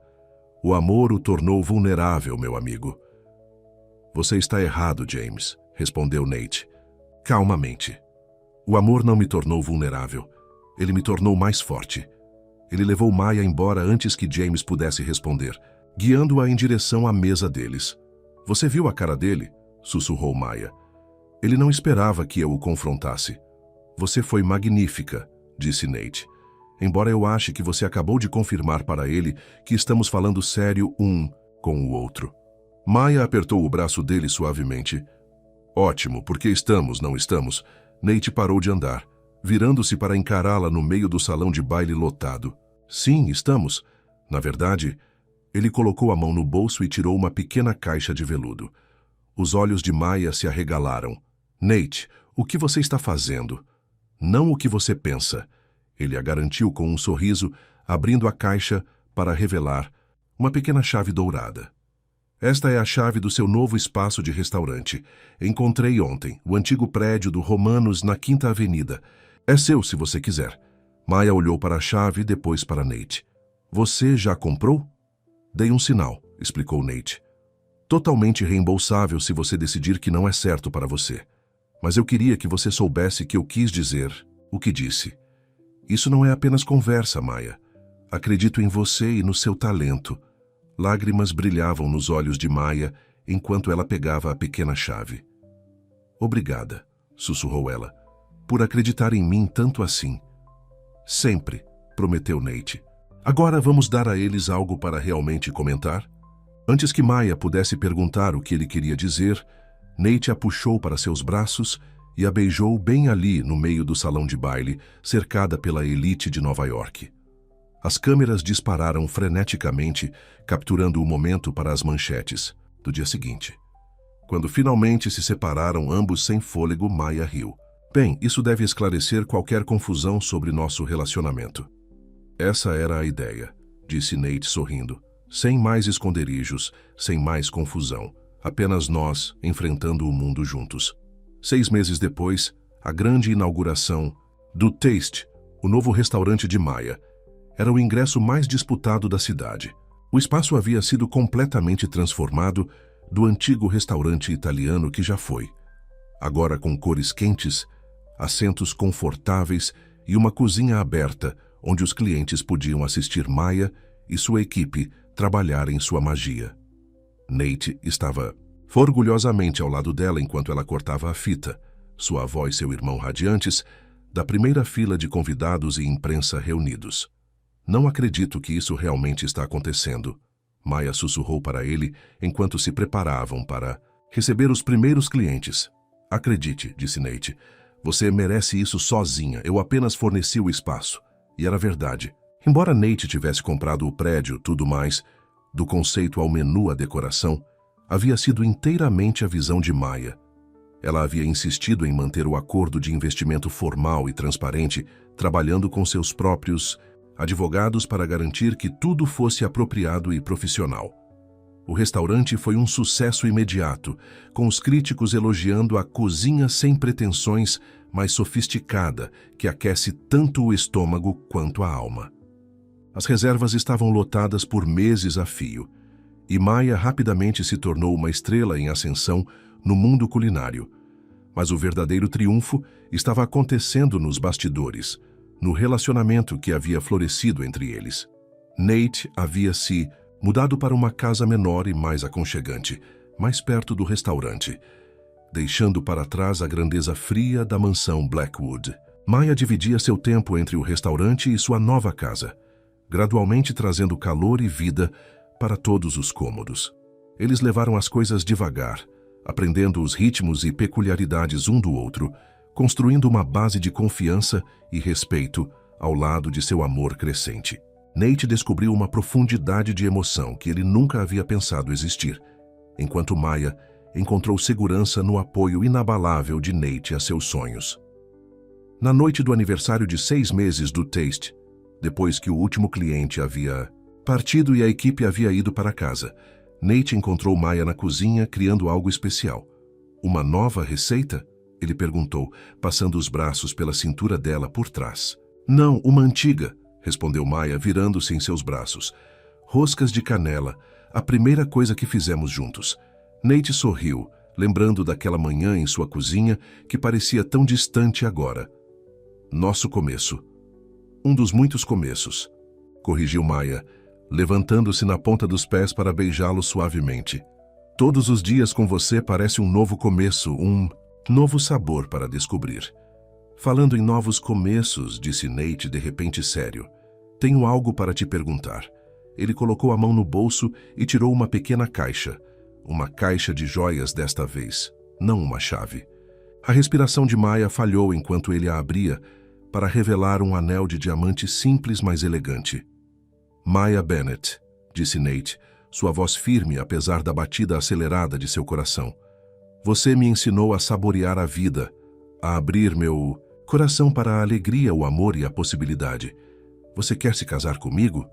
O amor o tornou vulnerável, meu amigo. Você está errado, James, respondeu Nate. Calmamente. O amor não me tornou vulnerável. Ele me tornou mais forte. Ele levou Maya embora antes que James pudesse responder, guiando-a em direção à mesa deles. Você viu a cara dele? Sussurrou Maya. Ele não esperava que eu o confrontasse. Você foi magnífica, disse Nate. Embora eu ache que você acabou de confirmar para ele que estamos falando sério um com o outro. Maya apertou o braço dele suavemente. Ótimo, porque estamos, não estamos? Nate parou de andar, virando-se para encará-la no meio do salão de baile lotado. Sim, estamos. Na verdade, ele colocou a mão no bolso e tirou uma pequena caixa de veludo. Os olhos de Maya se arregalaram. Nate, o que você está fazendo? Não o que você pensa. Ele a garantiu com um sorriso, abrindo a caixa para revelar uma pequena chave dourada. Esta é a chave do seu novo espaço de restaurante. Encontrei ontem, o antigo prédio do Romanos na 5ª Avenida. É seu se você quiser. Maya olhou para a chave e depois para Nate. Você já comprou? Dei um sinal, explicou Nate. Totalmente reembolsável se você decidir que não é certo para você. Mas eu queria que você soubesse que eu quis dizer o que disse. Isso não é apenas conversa, Maya. Acredito em você e no seu talento. Lágrimas brilhavam nos olhos de Maya enquanto ela pegava a pequena chave. Obrigada, sussurrou ela, por acreditar em mim tanto assim. Sempre, prometeu Nate. Agora vamos dar a eles algo para realmente comentar? Antes que Maya pudesse perguntar o que ele queria dizer, Nate a puxou para seus braços e a beijou bem ali no meio do salão de baile, cercada pela elite de Nova York. As câmeras dispararam freneticamente, capturando o momento para as manchetes do dia seguinte. Quando finalmente se separaram, ambos sem fôlego, Maya riu. Bem, isso deve esclarecer qualquer confusão sobre nosso relacionamento. Essa era a ideia, disse Nate sorrindo. Sem mais esconderijos, sem mais confusão. Apenas nós enfrentando o mundo juntos. 6 meses depois, a grande inauguração do Taste, o novo restaurante de Maya, era o ingresso mais disputado da cidade. O espaço havia sido completamente transformado do antigo restaurante italiano que já foi, agora com cores quentes, assentos confortáveis e uma cozinha aberta onde os clientes podiam assistir Maya e sua equipe trabalhar em sua magia. Nate estava orgulhosamente ao lado dela enquanto ela cortava a fita, sua avó e seu irmão radiantes, da primeira fila de convidados e imprensa reunidos. Não acredito que isso realmente está acontecendo, Maya sussurrou para ele enquanto se preparavam para receber os primeiros clientes. Acredite, disse Nate, você merece isso sozinha, eu apenas forneci o espaço. E era verdade. Embora Nate tivesse comprado o prédio, tudo mais, do conceito ao menu à decoração, havia sido inteiramente a visão de Maya. Ela havia insistido em manter o acordo de investimento formal e transparente, trabalhando com seus próprios advogados para garantir que tudo fosse apropriado e profissional. O restaurante foi um sucesso imediato, com os críticos elogiando a cozinha sem pretensões, mais sofisticada, que aquece tanto o estômago quanto a alma. As reservas estavam lotadas por meses a fio, e Maya rapidamente se tornou uma estrela em ascensão no mundo culinário. Mas o verdadeiro triunfo estava acontecendo nos bastidores, no relacionamento que havia florescido entre eles. Nate havia se mudado para uma casa menor e mais aconchegante, mais perto do restaurante, deixando para trás a grandeza fria da mansão Blackwood. Maya dividia seu tempo entre o restaurante e sua nova casa, gradualmente trazendo calor e vida para todos os cômodos. Eles levaram as coisas devagar, aprendendo os ritmos e peculiaridades um do outro, construindo uma base de confiança e respeito ao lado de seu amor crescente. Nate descobriu uma profundidade de emoção que ele nunca havia pensado existir, enquanto Maya encontrou segurança no apoio inabalável de Nate a seus sonhos. Na noite do aniversário de 6 meses do Taste, depois que o último cliente havia partido e a equipe havia ido para casa, Nate encontrou Maya na cozinha criando algo especial. Uma nova receita? Ele perguntou, passando os braços pela cintura dela por trás. Não, uma antiga, respondeu Maya, virando-se em seus braços. Roscas de canela, a primeira coisa que fizemos juntos. Nate sorriu, lembrando daquela manhã em sua cozinha que parecia tão distante agora. Nosso começo. Um dos muitos começos, corrigiu Maya, levantando-se na ponta dos pés para beijá-lo suavemente. Todos os dias com você parece um novo começo, um novo sabor para descobrir. Falando em novos começos, disse Nate de repente sério, tenho algo para te perguntar. Ele colocou a mão no bolso e tirou uma pequena caixa. Uma caixa de joias desta vez, não uma chave. A respiração de Maya falhou enquanto ele a abria para revelar um anel de diamante simples, mas elegante. Maya Bennett, disse Nate, sua voz firme apesar da batida acelerada de seu coração. Você me ensinou a saborear a vida, a abrir meu coração para a alegria, o amor e a possibilidade. Você quer se casar comigo?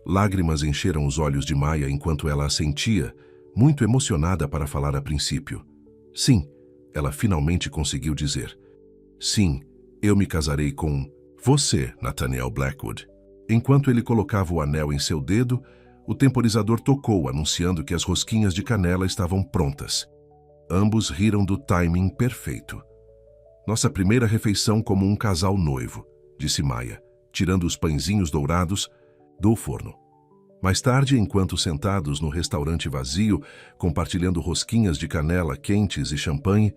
Lágrimas encheram os olhos de Maya enquanto ela assentia, muito emocionada para falar a princípio. Sim, ela finalmente conseguiu dizer. Sim, eu me casarei com você, Nathaniel Blackwood. Enquanto ele colocava o anel em seu dedo, o temporizador tocou, anunciando que as rosquinhas de canela estavam prontas. Ambos riram do timing perfeito. Nossa primeira refeição como um casal noivo, disse Maya, tirando os pãezinhos dourados do forno. Mais tarde, enquanto sentados no restaurante vazio, compartilhando rosquinhas de canela quentes e champanhe,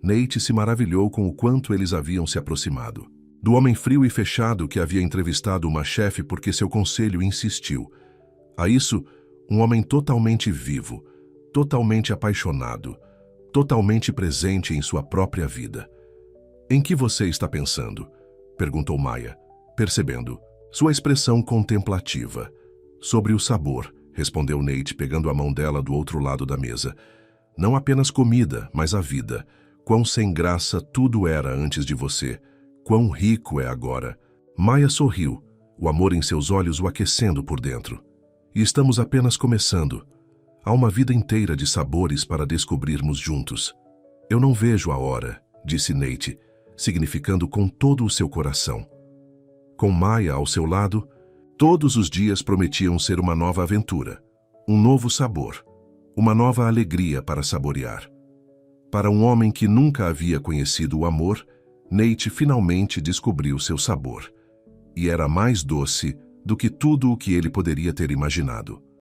Nate se maravilhou com o quanto eles haviam se aproximado. Do homem frio e fechado que havia entrevistado uma chefe porque seu conselho insistiu. A isso, um homem totalmente vivo, totalmente apaixonado, totalmente presente em sua própria vida. Em que você está pensando? Perguntou Maya, percebendo sua expressão contemplativa. Sobre o sabor, respondeu Nate, pegando a mão dela do outro lado da mesa. Não apenas comida, mas a vida. Quão sem graça tudo era antes de você. Quão rico é agora. Maya sorriu, o amor em seus olhos o aquecendo por dentro. E estamos apenas começando. Há uma vida inteira de sabores para descobrirmos juntos. Eu não vejo a hora, disse Nate, significando com todo o seu coração. Com Maya ao seu lado, Todos os dias prometiam ser uma nova aventura, um novo sabor, uma nova alegria para saborear. Para um homem que nunca havia conhecido o amor, Nate finalmente descobriu seu sabor. E era mais doce do que tudo o que ele poderia ter imaginado.